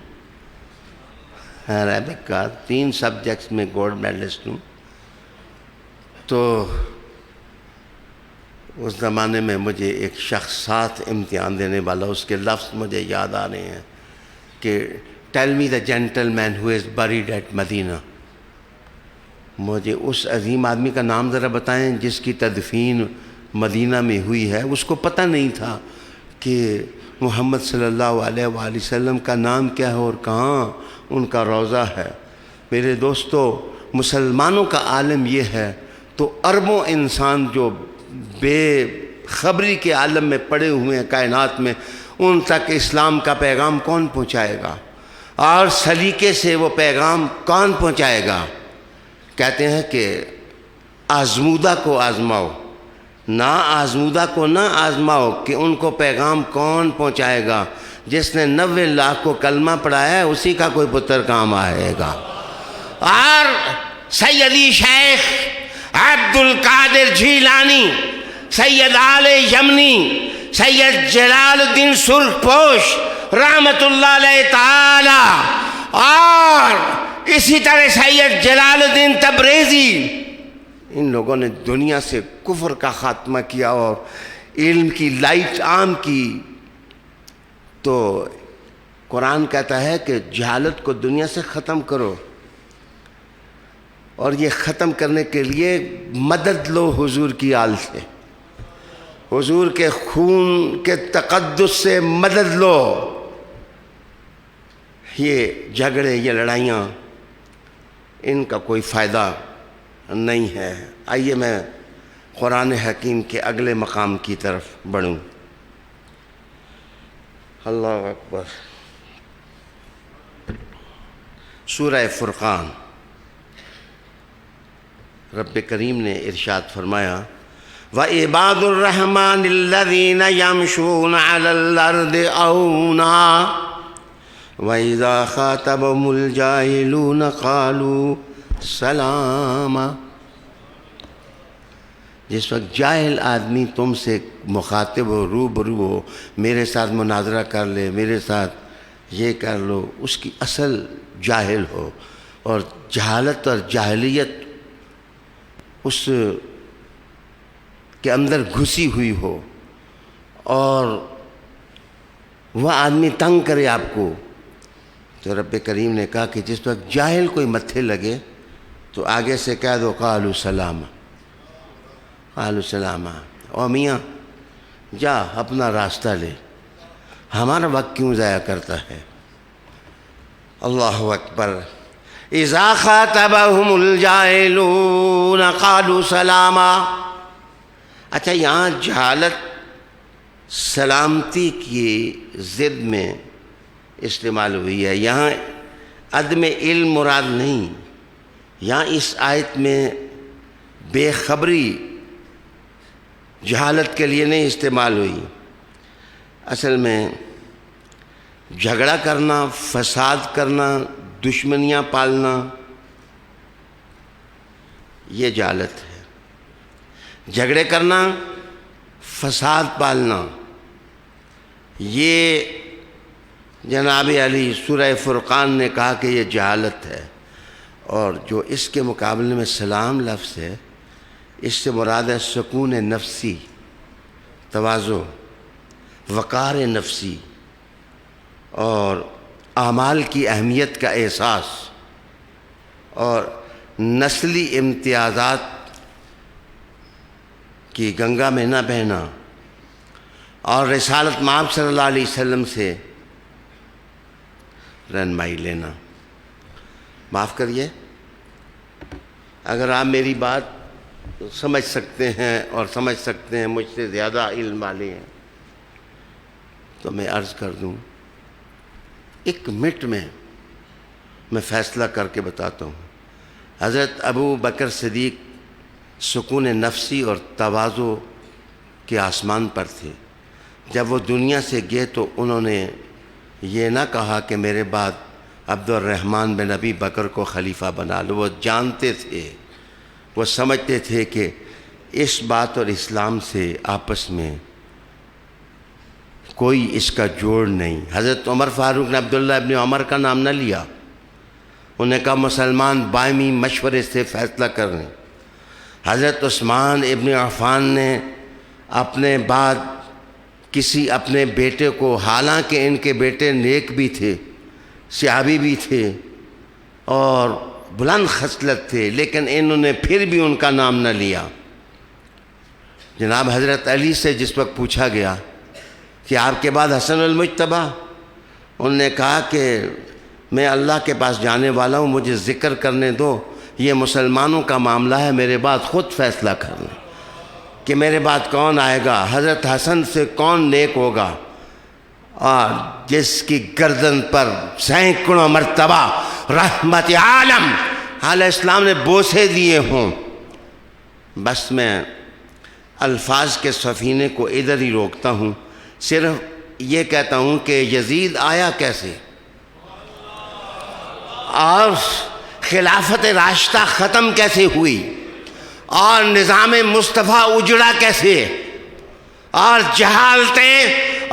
[SPEAKER 2] عربک کا 3 سبجیکٹس میں گولڈ میڈلسٹ ہوں۔ تو اس زمانے میں مجھے ایک شخص ساتھ امتحان دینے والا، اس کے لفظ مجھے یاد آ رہے ہیں کہ tell me the gentleman who is buried at Medina. مجھے اس عظیم آدمی کا نام ذرا بتائیں جس کی تدفین مدینہ میں ہوئی ہے۔ اس کو پتہ نہیں تھا کہ محمد صلی اللہ علیہ وآلہ وسلم کا نام کیا ہے اور کہاں ان کا روضہ ہے۔ میرے دوستو، مسلمانوں کا عالم یہ ہے تو اربوں انسان جو بے خبری کے عالم میں پڑے ہوئے ہیں کائنات میں، ان تک اسلام کا پیغام کون پہنچائے گا اور سلیقے سے وہ پیغام کون پہنچائے گا؟ کہتے ہیں کہ آزمودہ کو آزماؤ، نا آزمودہ کو نہ آزماؤ کہ ان کو پیغام کون پہنچائے گا۔ جس نے 90 لاکھ کو کلمہ پڑھایا ہے اسی کا کوئی پتر کام آئے گا۔ اور سیدی شیخ عبد القادر جیلانی، سید آل یمنی، سید جلال الدین سرخ پوش رحمت اللہ علیہ تعالی اور اسی طرح سید جلال الدین تبریزی، ان لوگوں نے دنیا سے کفر کا خاتمہ کیا اور علم کی لائٹ عام کی۔ تو قرآن کہتا ہے کہ جہالت کو دنیا سے ختم کرو، اور یہ ختم کرنے کے لیے مدد لو حضور کی آل سے، حضور کے خون کے تقدس سے مدد لو۔ یہ جھگڑے، یہ لڑائیاں، ان کا کوئی فائدہ نہیں ہے۔ آئیے میں قرآن حکیم کے اگلے مقام کی طرف بڑھوں۔ اللہ اکبر۔ سورہ فرقان، رب کریم نے ارشاد فرمایا وَعِبَادُ الرَّحْمَنِ الَّذِينَ يَمْشُونَ عَلَى الْأَرْضِ أَوْنَا وَإِذَا خَاطَبَهُمُ الْجَاهِلُونَ قَالُوا سَلَامًا۔ جس وقت جاہل آدمی تم سے مخاطب ہو، روبرو ہو، میرے ساتھ مناظرہ کر لے، میرے ساتھ یہ کر لو، اس کی اصل جاہل ہو، اور جہالت اور جاہلیت اس کے اندر گھسی ہوئی ہو، اور وہ آدمی تنگ کرے آپ کو، تو رب کریم نے کہا کہ جس وقت جاہل کوئی متھے لگے تو آگے سے کہہ دو قالوا سلاما، قالوا سلاما، او میاں جا اپنا راستہ لے، ہمارا وقت کیوں ضائع کرتا ہے؟ اللہ اکبر۔ اذا خاطبهم الجاہلون قالوا سلاما۔ اچھا، یہاں جہالت سلامتی کی ضد میں استعمال ہوئی ہے، یہاں عدم علم مراد نہیں، یہاں اس آیت میں بے خبری جہالت کے لیے نہیں استعمال ہوئی۔ اصل میں جھگڑا کرنا، فساد کرنا، دشمنیاں پالنا، یہ جہالت ہے۔ جھگڑے کرنا، فساد پالنا، یہ جناب علی سورہ فرقان نے کہا کہ یہ جہالت ہے۔ اور جو اس کے مقابلے میں سلام لفظ ہے، اس سے مراد ہے سکون نفسی، تواضع، وقار نفسی، اور اعمال کی اہمیت کا احساس، اور نسلی امتیازات کی گنگا میں نہ بہنا، اور رسالت مآب صلی اللہ علیہ وسلم سے رہنمائی لینا۔ معاف کریے، اگر آپ میری بات سمجھ سکتے ہیں اور سمجھ سکتے ہیں، مجھ سے زیادہ علم والے ہیں، تو میں عرض کر دوں، ایک منٹ میں فیصلہ کر کے بتاتا ہوں۔ حضرت ابو بکر صدیق سکون نفسی اور تواضع کے آسمان پر تھے۔ جب وہ دنیا سے گئے تو انہوں نے یہ نہ کہا کہ میرے بعد عبد الرحمن بن ابی بکر کو خلیفہ بنا لو۔ وہ جانتے تھے، وہ سمجھتے تھے کہ اس بات اور اسلام سے آپس میں کوئی اس کا جوڑ نہیں۔ حضرت عمر فاروق نے عبداللہ ابن عمر کا نام نہ لیا، انہوں نے کہا مسلمان باہمی مشورے سے فیصلہ کر لیں۔ حضرت عثمان ابن عفان نے اپنے بعد کسی اپنے بیٹے کو، حالانکہ ان کے بیٹے نیک بھی تھے، صحابی بھی تھے اور بلند خصلت تھے، لیکن انہوں نے پھر بھی ان کا نام نہ لیا۔ جناب حضرت علی سے جس وقت پوچھا گیا کہ آپ کے بعد حسن المجتبیٰ، انہوں نے کہا کہ میں اللہ کے پاس جانے والا ہوں، مجھے ذکر کرنے دو، یہ مسلمانوں کا معاملہ ہے، میرے بعد خود فیصلہ کر لیں کہ میرے بعد کون آئے گا، حضرت حسن سے کون نیک ہوگا، اور جس کی گردن پر سینکڑوں مرتبہ رحمت عالم علیہ السلام نے بوسے دیے ہوں۔ بس میں الفاظ کے سفینے کو ادھر ہی روکتا ہوں، صرف یہ کہتا ہوں کہ یزید آیا کیسے، اور خلافت راشدہ ختم کیسے ہوئی، اور نظام مصطفیٰ اجڑا کیسے، اور جہالتیں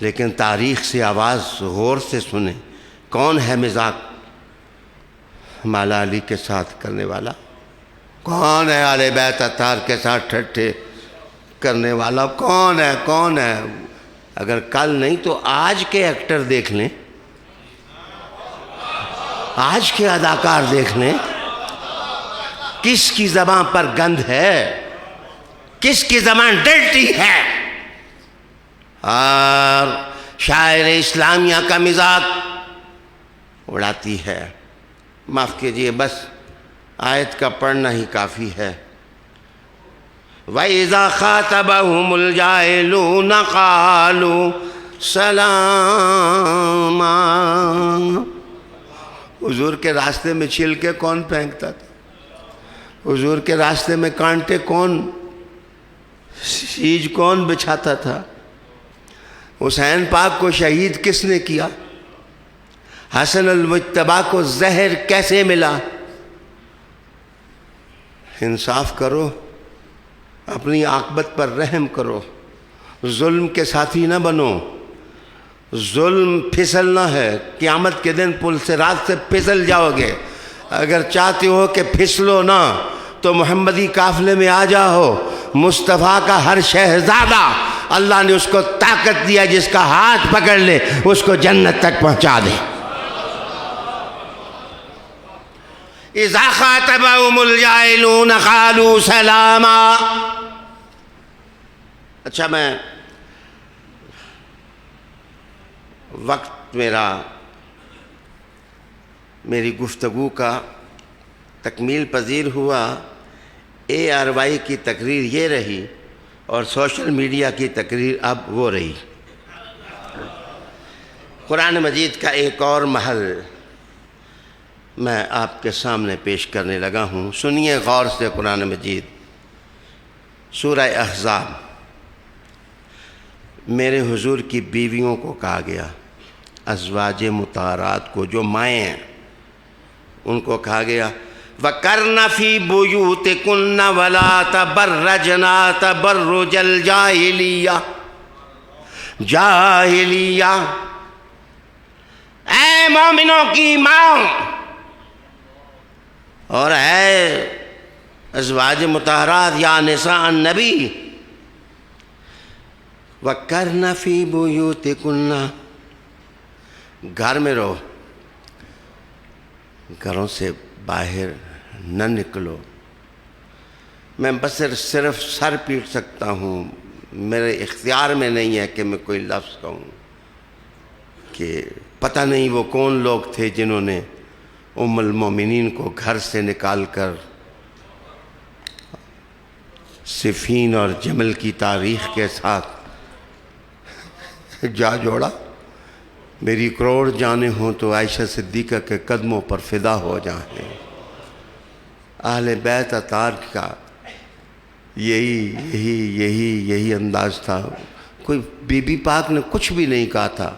[SPEAKER 2] لیکن تاریخ سے آواز غور سے سنیں، کون ہے مذاق مولا علی کے ساتھ کرنے والا؟ کون ہے اہل بیت اطہار کے ساتھ ٹھٹھے کرنے والا؟ کون ہے؟ کون ہے؟ اگر کل نہیں تو آج کے ایکٹر دیکھ لیں، آج کے اداکار دیکھ لیں، کس کی زبان پر گند ہے، کس کی زبان ڈرٹی ہے۔ اور شاعر اسلامیہ کا مذاق اڑاتی ہے۔ معاف کیجئے، بس آیت کا پڑھنا ہی کافی ہے۔ وَإِذَا خَاطَبَهُمُ الْجَاهِلُونَ قَالُوا سَلَامًا۔ حضور کے راستے میں چھلکے کون پھینکتا تھا؟ حضور کے راستے میں کانٹے کون، سیج کون بچھاتا تھا؟ حسین پاک کو شہید کس نے کیا؟ حسن المجتبیٰ کو زہر کیسے ملا؟ انصاف کرو، اپنی عاقبت پر رحم کرو، ظلم کے ساتھی نہ بنو۔ ظلم پھسلنا ہے، قیامت کے دن پل سے رات سے پھسل جاؤ گے۔ اگر چاہتے ہو کہ پھسلو نہ تو محمدی قافلے میں آ جاؤ۔ مصطفیٰ کا ہر شہزادہ اللہ نے اس کو طاقت دیا، جس کا ہاتھ پکڑ لے اس کو جنت تک پہنچا دے۔ اذا خاطبهم الجاہلون قالوا سلاما۔ اچھا، میں وقت میری گفتگو کا تکمیل پذیر ہوا۔ ARY کی تقریر یہ رہی اور سوشل میڈیا کی تقریر اب وہ رہی۔ قرآن مجید کا ایک اور محل میں آپ کے سامنے پیش کرنے لگا ہوں، سنیے غور سے قرآن مجید۔ سورہ احزاب۔ میرے حضور کی بیویوں کو کہا گیا، ازواج مطہرات کو، جو مائیں ہیں، ان کو کہا گیا وَقَرْنَ فِي بُيُوتِكُنَّ وَلَا تَبَرَّجْنَ تَبَرُّجَ الْجَاهِلِيَّةِ۔ اے مومنوں کی ماں اور اے ازواج مطہرات یا نساء النبی، وَقَرْنَ فِي بُيُوتِكُنَّ، گھر میں رہو، گھروں سے باہر نہ نکلو۔ میں بس صرف سر پیٹ سکتا ہوں، میرے اختیار میں نہیں ہے کہ میں کوئی لفظ کہوں کہ پتہ نہیں وہ کون لوگ تھے جنہوں نے ام المومنین کو گھر سے نکال کر صفین اور جمل کی تاریخ کے ساتھ جا جوڑا۔ میری کروڑ جانیں ہوں تو عائشہ صدیقہ کے قدموں پر فدا ہو جائیں۔ اہل بیت اطہار کا یہی انداز تھا۔ کوئی بی بی پاک نے کچھ بھی نہیں کہا تھا۔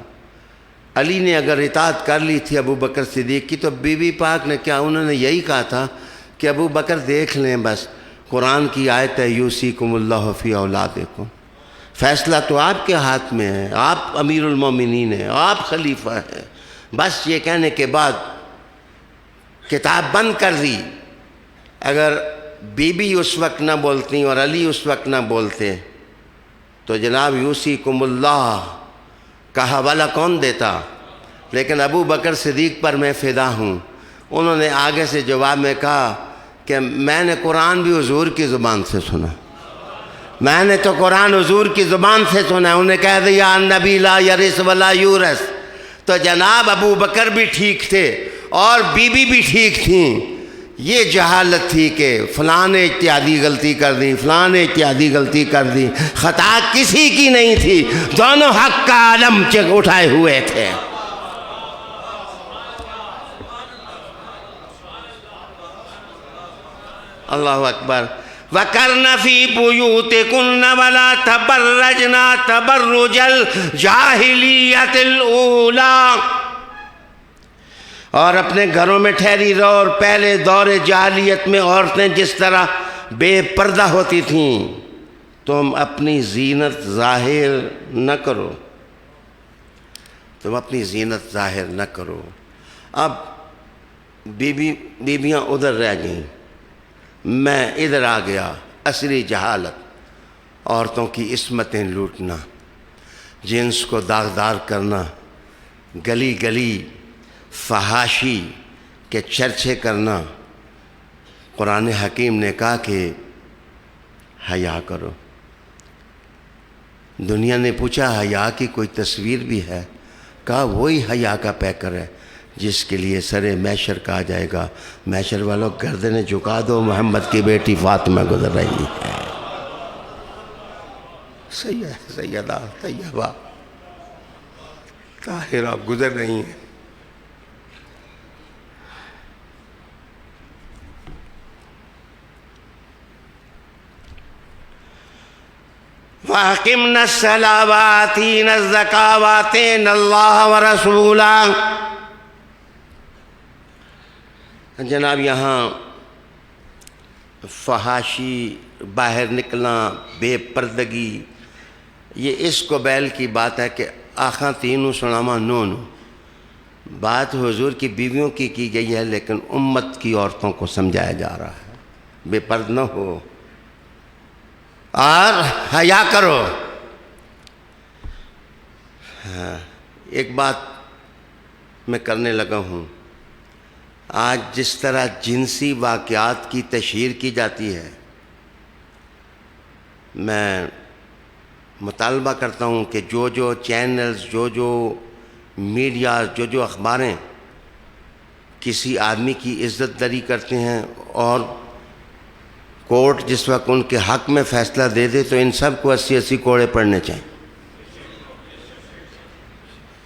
[SPEAKER 2] علی نے اگر اطاعت کر لی تھی ابو بکر صدیق کی تو بی بی پاک نے کیا، انہوں نے یہی کہا تھا کہ ابو بکر دیکھ لیں، بس قرآن کی آیت ہے یوصیکم اللہ فی اولادکم، فیصلہ تو آپ کے ہاتھ میں ہے، آپ امیر المومنین ہیں، آپ خلیفہ ہیں۔ بس یہ کہنے کے بعد کتاب بند کر دی۔ اگر بی بی اس وقت نہ بولتی اور علی اس وقت نہ بولتے تو جناب یوصیکم اللہ کا حوالہ کون دیتا؟ لیکن ابو بکر صدیق پر میں فدا ہوں۔ انہوں نے آگے سے جواب میں کہا کہ میں نے قرآن بھی حضور کی زبان سے سنا، میں نے تو قرآن حضور کی زبان سے سنا۔ انہیں کہہ دیا النبی لا یرث ولا یورث۔ تو جناب ابو بکر بھی ٹھیک تھے اور بی بی بھی ٹھیک تھیں۔ یہ جہالت تھی کہ فلاں نے اجتہادی غلطی کر دی، فلاں نے اجتہادی غلطی کر دی، خطا کسی کی نہیں تھی، دونوں حق کا علم اٹھائے ہوئے تھے۔ اللہ اکبر۔ وَقَرْنَ فِي بُيُوتِكُنَّ وَلَا تَبَرَّجْنَ تَبَرُّجَ الْجَاهِلِيَّةِ الْأُولَىٰ، اور اپنے گھروں میں ٹھہری رہو، اور پہلے دور جاہلیت میں عورتیں جس طرح بے پردہ ہوتی تھیں تم اپنی زینت ظاہر نہ کرو۔ تم اپنی زینت ظاہر نہ کرو۔ اب بیویاں ادھر رہ گئیں، میں ادھر آ گیا۔ عصری جہالت، عورتوں کی عصمتیں لوٹنا، جنس کو داغدار کرنا، گلی گلی فحاشی کے چرچے کرنا۔ قرآن حکیم نے کہا کہ حیا کرو۔ دنیا نے پوچھا حیا کی کوئی تصویر بھی ہے؟ کہا وہی حیا کا پیکر ہے جس کے لیے سر محشر کہا جائے گا محشر والوں گردنیں جھکا دو، محمد کی بیٹی فاطمہ گزر رہی ہے۔ سیدہ طیبہ طاہرہ گزر رہی ہیں۔ وَأَقِمْنَا الصَّلَاةَ وَآتِينَا الزَّكَاةَ وَأَطِعْنَا اللَّهَ وَرَسُولَهُ۔ جناب یہاں فحاشی، باہر نکلنا، بے پردگی، یہ اس قبیل کی بات ہے کہ آخاں تینوں سناما نون۔ بات حضور کی بیویوں کی گئی ہے، لیکن امت کی عورتوں کو سمجھایا جا رہا ہے بے پرد نہ ہو اور حیا کرو۔ ایک بات میں کرنے لگا ہوں، آج جس طرح جنسی واقعات کی تشہیر کی جاتی ہے، میں مطالبہ کرتا ہوں کہ جو چینلز، جو میڈیا، جو اخباریں کسی آدمی کی عزت دری کرتے ہیں اور کورٹ جس وقت ان کے حق میں فیصلہ دے دے تو ان سب کو 80 کوڑے پڑنے چاہیے۔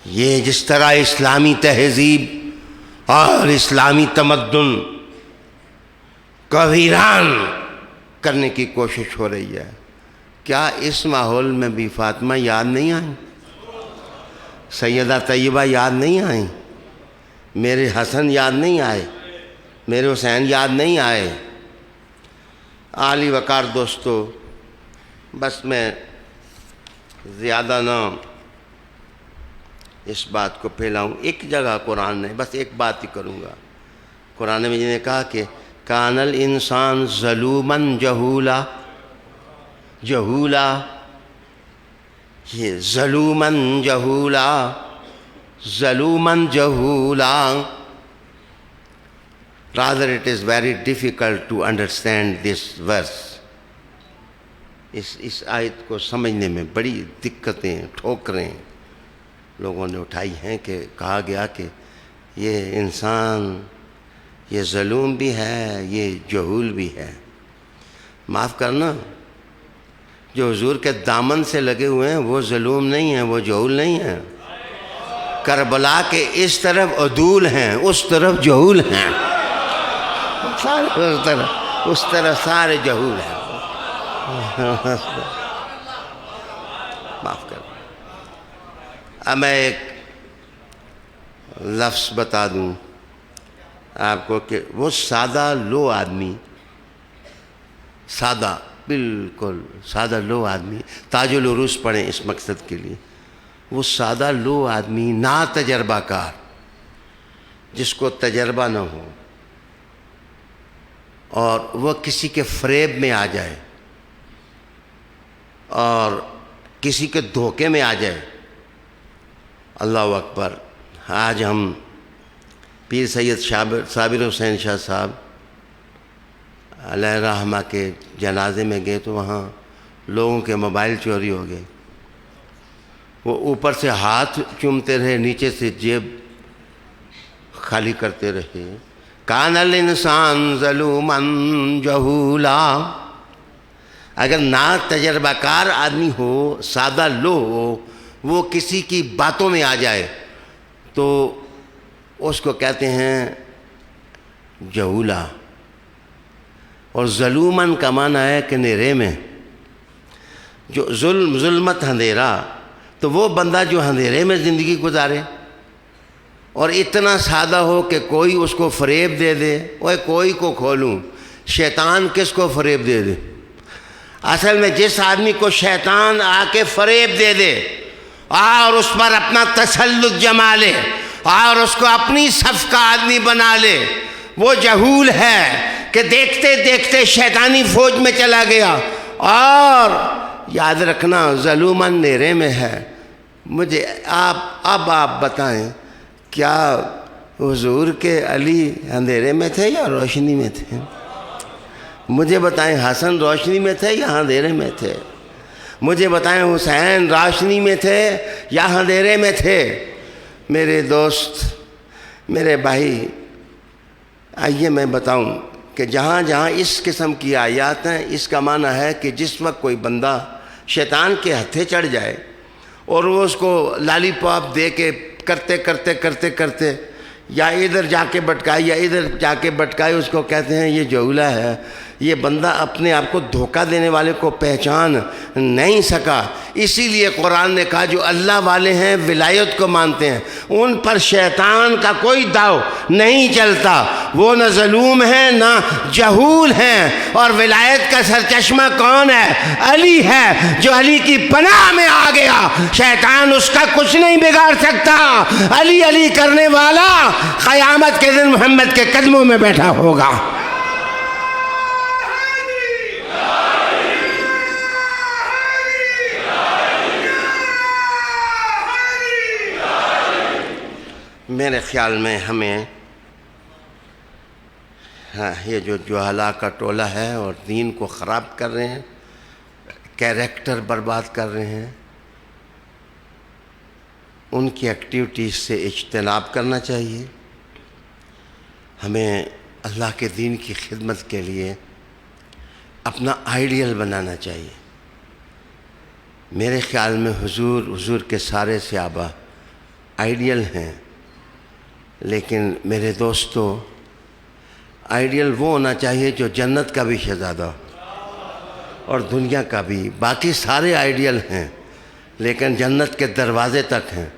[SPEAKER 2] یہ جس طرح اسلامی تہذیب اور اسلامی تمدن کو ویران کرنے کی کوشش ہو رہی ہے، کیا اس ماحول میں بھی فاطمہ یاد نہیں آئیں؟ سیدہ طیبہ یاد نہیں آئیں؟ میرے حسن یاد نہیں آئے؟ میرے حسین یاد نہیں آئے؟ عالی وقار دوستو، بس میں زیادہ نہ اس بات کو پھیلاؤں۔ ایک جگہ قرآن نے، بس ایک بات ہی کروں گا، قرآن میں نے کہا کہ کان الانسان ظلوما جہولا۔ یہ ظلوما جہولا rather it is very difficult to understand this verse۔ اس آیت کو سمجھنے میں بڑی دقتیں، ٹھوکریں لوگوں نے اٹھائی ہیں کہ کہا گیا کہ یہ انسان یہ ظلوم بھی ہے، یہ جہول بھی ہے۔ معاف کرنا، جو حضور کے دامن سے لگے ہوئے ہیں وہ ظلوم نہیں ہیں، وہ جہول نہیں ہیں۔ کربلا کے اس طرف عدول ہیں، اس طرف جہول ہیں، اس طرف سارے جہول ہیں۔ معاف کر۔ اب میں ایک لفظ بتا دوں آپ کو کہ وہ سادہ لو آدمی، سادہ، بالکل سادہ لو آدمی، تاج العروس پڑھیں اس مقصد کے لیے، وہ سادہ لو آدمی، نا تجربہ کار، جس کو تجربہ نہ ہو اور وہ کسی کے فریب میں آ جائے اور کسی کے دھوکے میں آ جائے، اللہ اکبر۔ آج ہم پیر سید صابر حسین شاہ صاحب علیہ رحمہ کے جنازے میں گئے تو وہاں لوگوں کے موبائل چوری ہو گئے۔ وہ اوپر سے ہاتھ چومتے رہے، نیچے سے جیب خالی کرتے رہے۔ کان الانسان ظلوما جہولا۔ اگر نا تجربہ کار آدمی ہو، سادہ لو ہو، وہ کسی کی باتوں میں آ جائے تو اس کو کہتے ہیں جہولا۔ اور ظلومن کا معنی ہے کہ اندھیرے میں، جو ظلمت اندھیرا، تو وہ بندہ جو اندھیرے میں زندگی گزارے اور اتنا سادہ ہو کہ کوئی اس کو فریب دے دے، اوے کوئی کو کھولوں، شیطان کس کو فریب دے دے؟ اصل میں جس آدمی کو شیطان آ کے فریب دے دے اور اس پر اپنا تسلط جما لے اور اس کو اپنی صف کا آدمی بنا لے، وہ جہول ہے کہ دیکھتے دیکھتے شیطانی فوج میں چلا گیا اور یاد رکھنا ظلم اندھیرے میں ہے۔ مجھے آپ بتائیں، کیا حضور کے علی اندھیرے میں تھے یا روشنی میں تھے؟ مجھے بتائیں، حسن روشنی میں تھے یا اندھیرے میں تھے؟ مجھے بتائیں، حسین روشنی میں تھے یا اندھیرے میں تھے؟ میرے دوست، میرے بھائی، آئیے میں بتاؤں کہ جہاں جہاں اس قسم کی آیات ہیں، اس کا معنی ہے کہ جس وقت کوئی بندہ شیطان کے ہتھے چڑھ جائے اور وہ اس کو لالی پاپ دے کے کرتے یا ادھر جا کے بٹکائے یا ادھر جا کے بٹکائے، اس کو کہتے ہیں یہ جہولا ہے۔ یہ بندہ اپنے آپ کو دھوکہ دینے والے کو پہچان نہیں سکا، اسی لیے قرآن نے کہا جو اللہ والے ہیں، ولایت کو مانتے ہیں، ان پر شیطان کا کوئی داؤ نہیں چلتا۔ وہ نہ ظلوم ہیں نہ جہول ہیں، اور ولایت کا سرچشمہ کون ہے؟ علی ہے۔ جو علی کی پناہ میں آ گیا، شیطان اس کا کچھ نہیں بگاڑ سکتا۔ علی علی کرنے والا قیامت کے دن محمد کے قدموں میں بیٹھا ہوگا۔ میرے خیال میں ہمیں یہ جو جہلا کا ٹولہ ہے اور دین کو خراب کر رہے ہیں، کیریکٹر برباد کر رہے ہیں، ان کی ایکٹیویٹیز سے اجتناب کرنا چاہیے۔ ہمیں اللہ کے دین کی خدمت کے لیے اپنا آئیڈیل بنانا چاہیے۔ میرے خیال میں حضور کے سارے صحابہ آئیڈیل ہیں، لیکن میرے دوستو، آئیڈیل وہ ہونا چاہیے جو جنت کا بھی شہزادہ اور دنیا کا بھی۔ باقی سارے آئیڈیل ہیں لیکن جنت کے دروازے تک ہیں،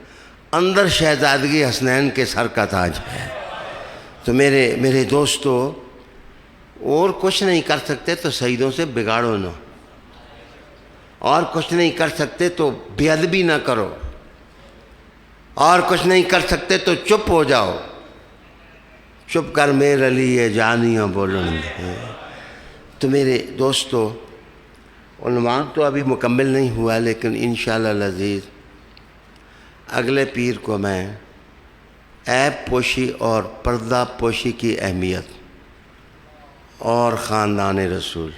[SPEAKER 2] اندر شہزادگی حسنین کے سر کا تاج ہے۔ تو میرے دوستو، اور کچھ نہیں کر سکتے تو سیدوں سے بگاڑو نہ، اور کچھ نہیں کر سکتے تو بے ادبی نہ کرو، اور کچھ نہیں کر سکتے تو چپ ہو جاؤ۔ چپ کر میرے لیے جانیاں بولن دے۔ تو میرے دوستو، عنوان تو ابھی مکمل نہیں ہوا، لیکن انشاءاللہ العزیز اگلے پیر کو میں عیب پوشی اور پردہ پوشی کی اہمیت اور خاندان رسول،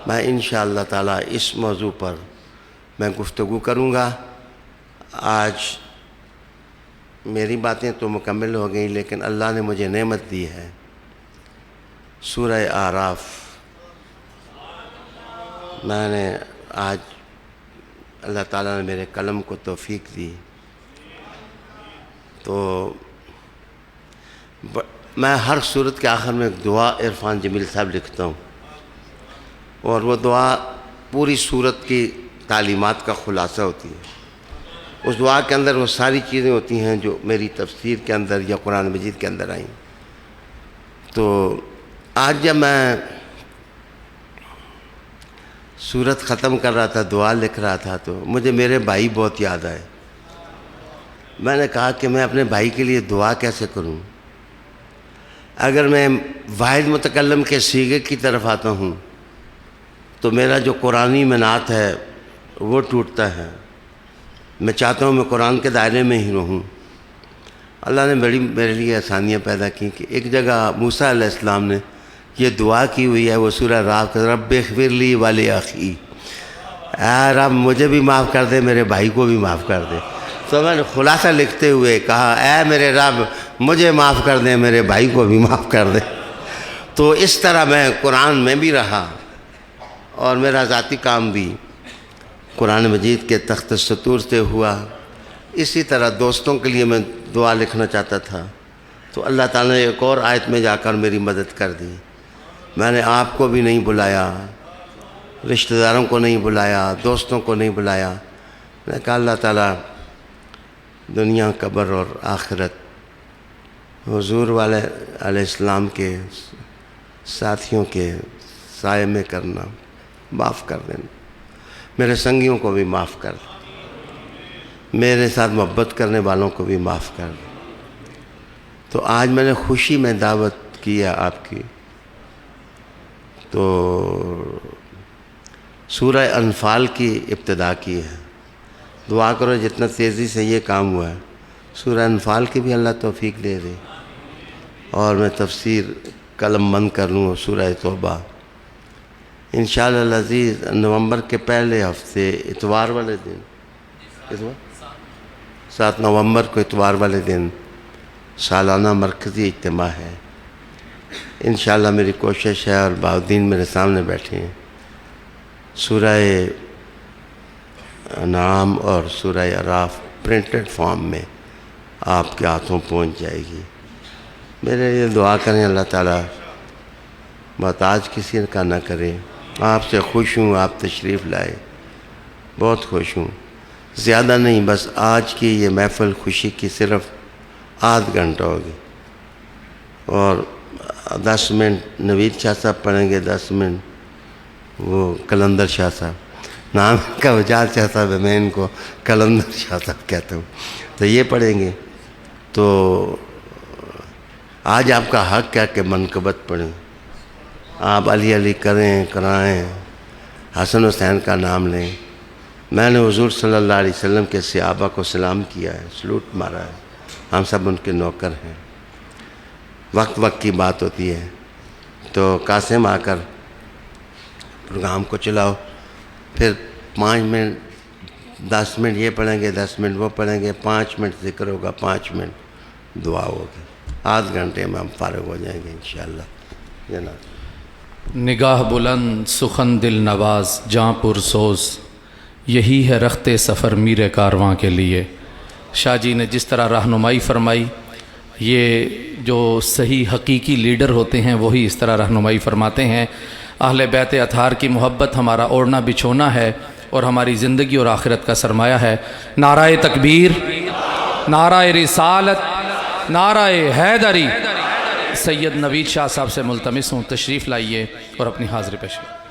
[SPEAKER 2] میں انشاءاللہ تعالی اس موضوع پر میں گفتگو کروں گا۔ آج میری باتیں تو مکمل ہو گئیں، لیکن اللہ نے مجھے نعمت دی ہے، سورہ اعراف میں نے آج، اللہ تعالیٰ نے میرے قلم کو توفیق دی، تو میں ہر صورت کے آخر میں ایک دعا عرفان جمیل صاحب لکھتا ہوں، اور وہ دعا پوری صورت کی تعلیمات کا خلاصہ ہوتی ہے۔ اس دعا کے اندر وہ ساری چیزیں ہوتی ہیں جو میری تفسیر کے اندر یا قرآن مجید کے اندر آئیں۔ تو آج جب میں سورت ختم کر رہا تھا، دعا لکھ رہا تھا، تو مجھے میرے بھائی بہت یاد آئے۔ میں نے کہا کہ میں اپنے بھائی کے لیے دعا کیسے کروں؟ اگر میں واحد متکلم کے صیغے کی طرف آتا ہوں تو میرا جو قرآنی منات ہے وہ ٹوٹتا ہے۔ میں چاہتا ہوں میں قرآن کے دائرے میں ہی رہوں۔ اللہ نے میرے لیے آسانیاں پیدا کی کہ ایک جگہ موسیٰ علیہ السلام نے یہ دعا کی ہوئی ہے، وہ سورہ راف، رب اغفر لی ولی اخی، اے رب مجھے بھی معاف کر دے، میرے بھائی کو بھی معاف کر دے۔ تو میں نے خلاصہ لکھتے ہوئے کہا، اے میرے رب مجھے معاف کر دے، میرے بھائی کو بھی معاف کر دے۔ تو اس طرح میں قرآن میں بھی رہا، اور میرا ذاتی کام بھی قرآن مجید کے تخت سطور سے ہوا۔ اسی طرح دوستوں کے لیے میں دعا لکھنا چاہتا تھا، تو اللہ تعالیٰ نے ایک اور آیت میں جا کر میری مدد کر دی۔ میں نے آپ کو بھی نہیں بلایا، رشتہ داروں کو نہیں بلایا، دوستوں کو نہیں بلایا۔ میں نے کہا اللہ تعالیٰ دنیا، قبر اور آخرت حضور والے علیہ السلام کے ساتھیوں کے سائے میں کرنا، معاف کر دینا، میرے سنگیوں کو بھی معاف کر دیں۔ میرے ساتھ محبت کرنے والوں کو بھی معاف کر دیں۔ تو آج میں نے خوشی میں دعوت کی ہے آپ کی، تو سورہ انفال کی ابتدا کی ہے۔ دعا کرو جتنا تیزی سے یہ کام ہوا ہے سورہ انفال کی بھی اللہ توفیق دے دے، اور میں تفسیر قلم بند کر لوں سورہ توبہ انشاءاللہ العزیز۔ نومبر کے پہلے ہفتے اتوار والے دن، 7 نومبر کو اتوار والے دن سالانہ مرکزی اجتماع ہے۔ انشاءاللہ میری کوشش ہے، اور بہاؤالدین میرے سامنے بیٹھے ہیں، سورہ انعام اور سورہ اعراف پرنٹڈ فارم میں آپ کے ہاتھوں پہنچ جائے گی۔ میرے لیے دعا کریں اللہ تعالیٰ محتاج کسی کا نہ کرے۔ آپ سے خوش ہوں، آپ تشریف لائے، بہت خوش ہوں، زیادہ نہیں، بس آج کی یہ محفل خوشی کی صرف آدھ گھنٹہ ہوگی، اور 10 منٹ نوید شاہ صاحب پڑھیں گے، 10 منٹ وہ کلندر شاہ صاحب، نام کا وجاد شاہ صاحب ہے، میں ان کو کلندر شاہ صاحب کہتا ہوں، تو یہ پڑھیں گے۔ تو آج آپ کا حق ہے کہ منقبت پڑھیں، آپ علی علی کریں، کرائیں، حسن حسین کا نام لیں۔ میں نے حضور صلی اللہ علیہ وسلم کے صحابہ کو سلام کیا ہے، سلوٹ مارا ہے، ہم سب ان کے نوکر ہیں۔ وقت وقت کی بات ہوتی ہے، تو قاسم آ کر پروگرام کو چلاؤ، پھر 5 منٹ 10 منٹ یہ پڑھیں گے، 10 منٹ وہ پڑھیں گے، 5 منٹ ذکر ہوگا، 5 منٹ دعا ہوگی، آدھ گھنٹے میں ہم فارغ ہو جائیں گے انشاءاللہ جناب۔
[SPEAKER 3] نگاہ بلند سخن دل نواز جاں پر سوز، یہی ہے رخت سفر میر کارواں کے لیے۔ شاہ جی نے جس طرح رہنمائی فرمائی، یہ جو صحیح حقیقی لیڈر ہوتے ہیں وہی اس طرح رہنمائی فرماتے ہیں۔ اہل بیت اطہار کی محبت ہمارا اوڑھنا بچھونا ہے، اور ہماری زندگی اور آخرت کا سرمایہ ہے۔ نعرہ تکبیر، نعرہ رسالت، نعرہ حیدری۔ سید نوید شاہ صاحب سے ملتمس ہوں تشریف لائیے اور اپنی حاضری پیش کریں۔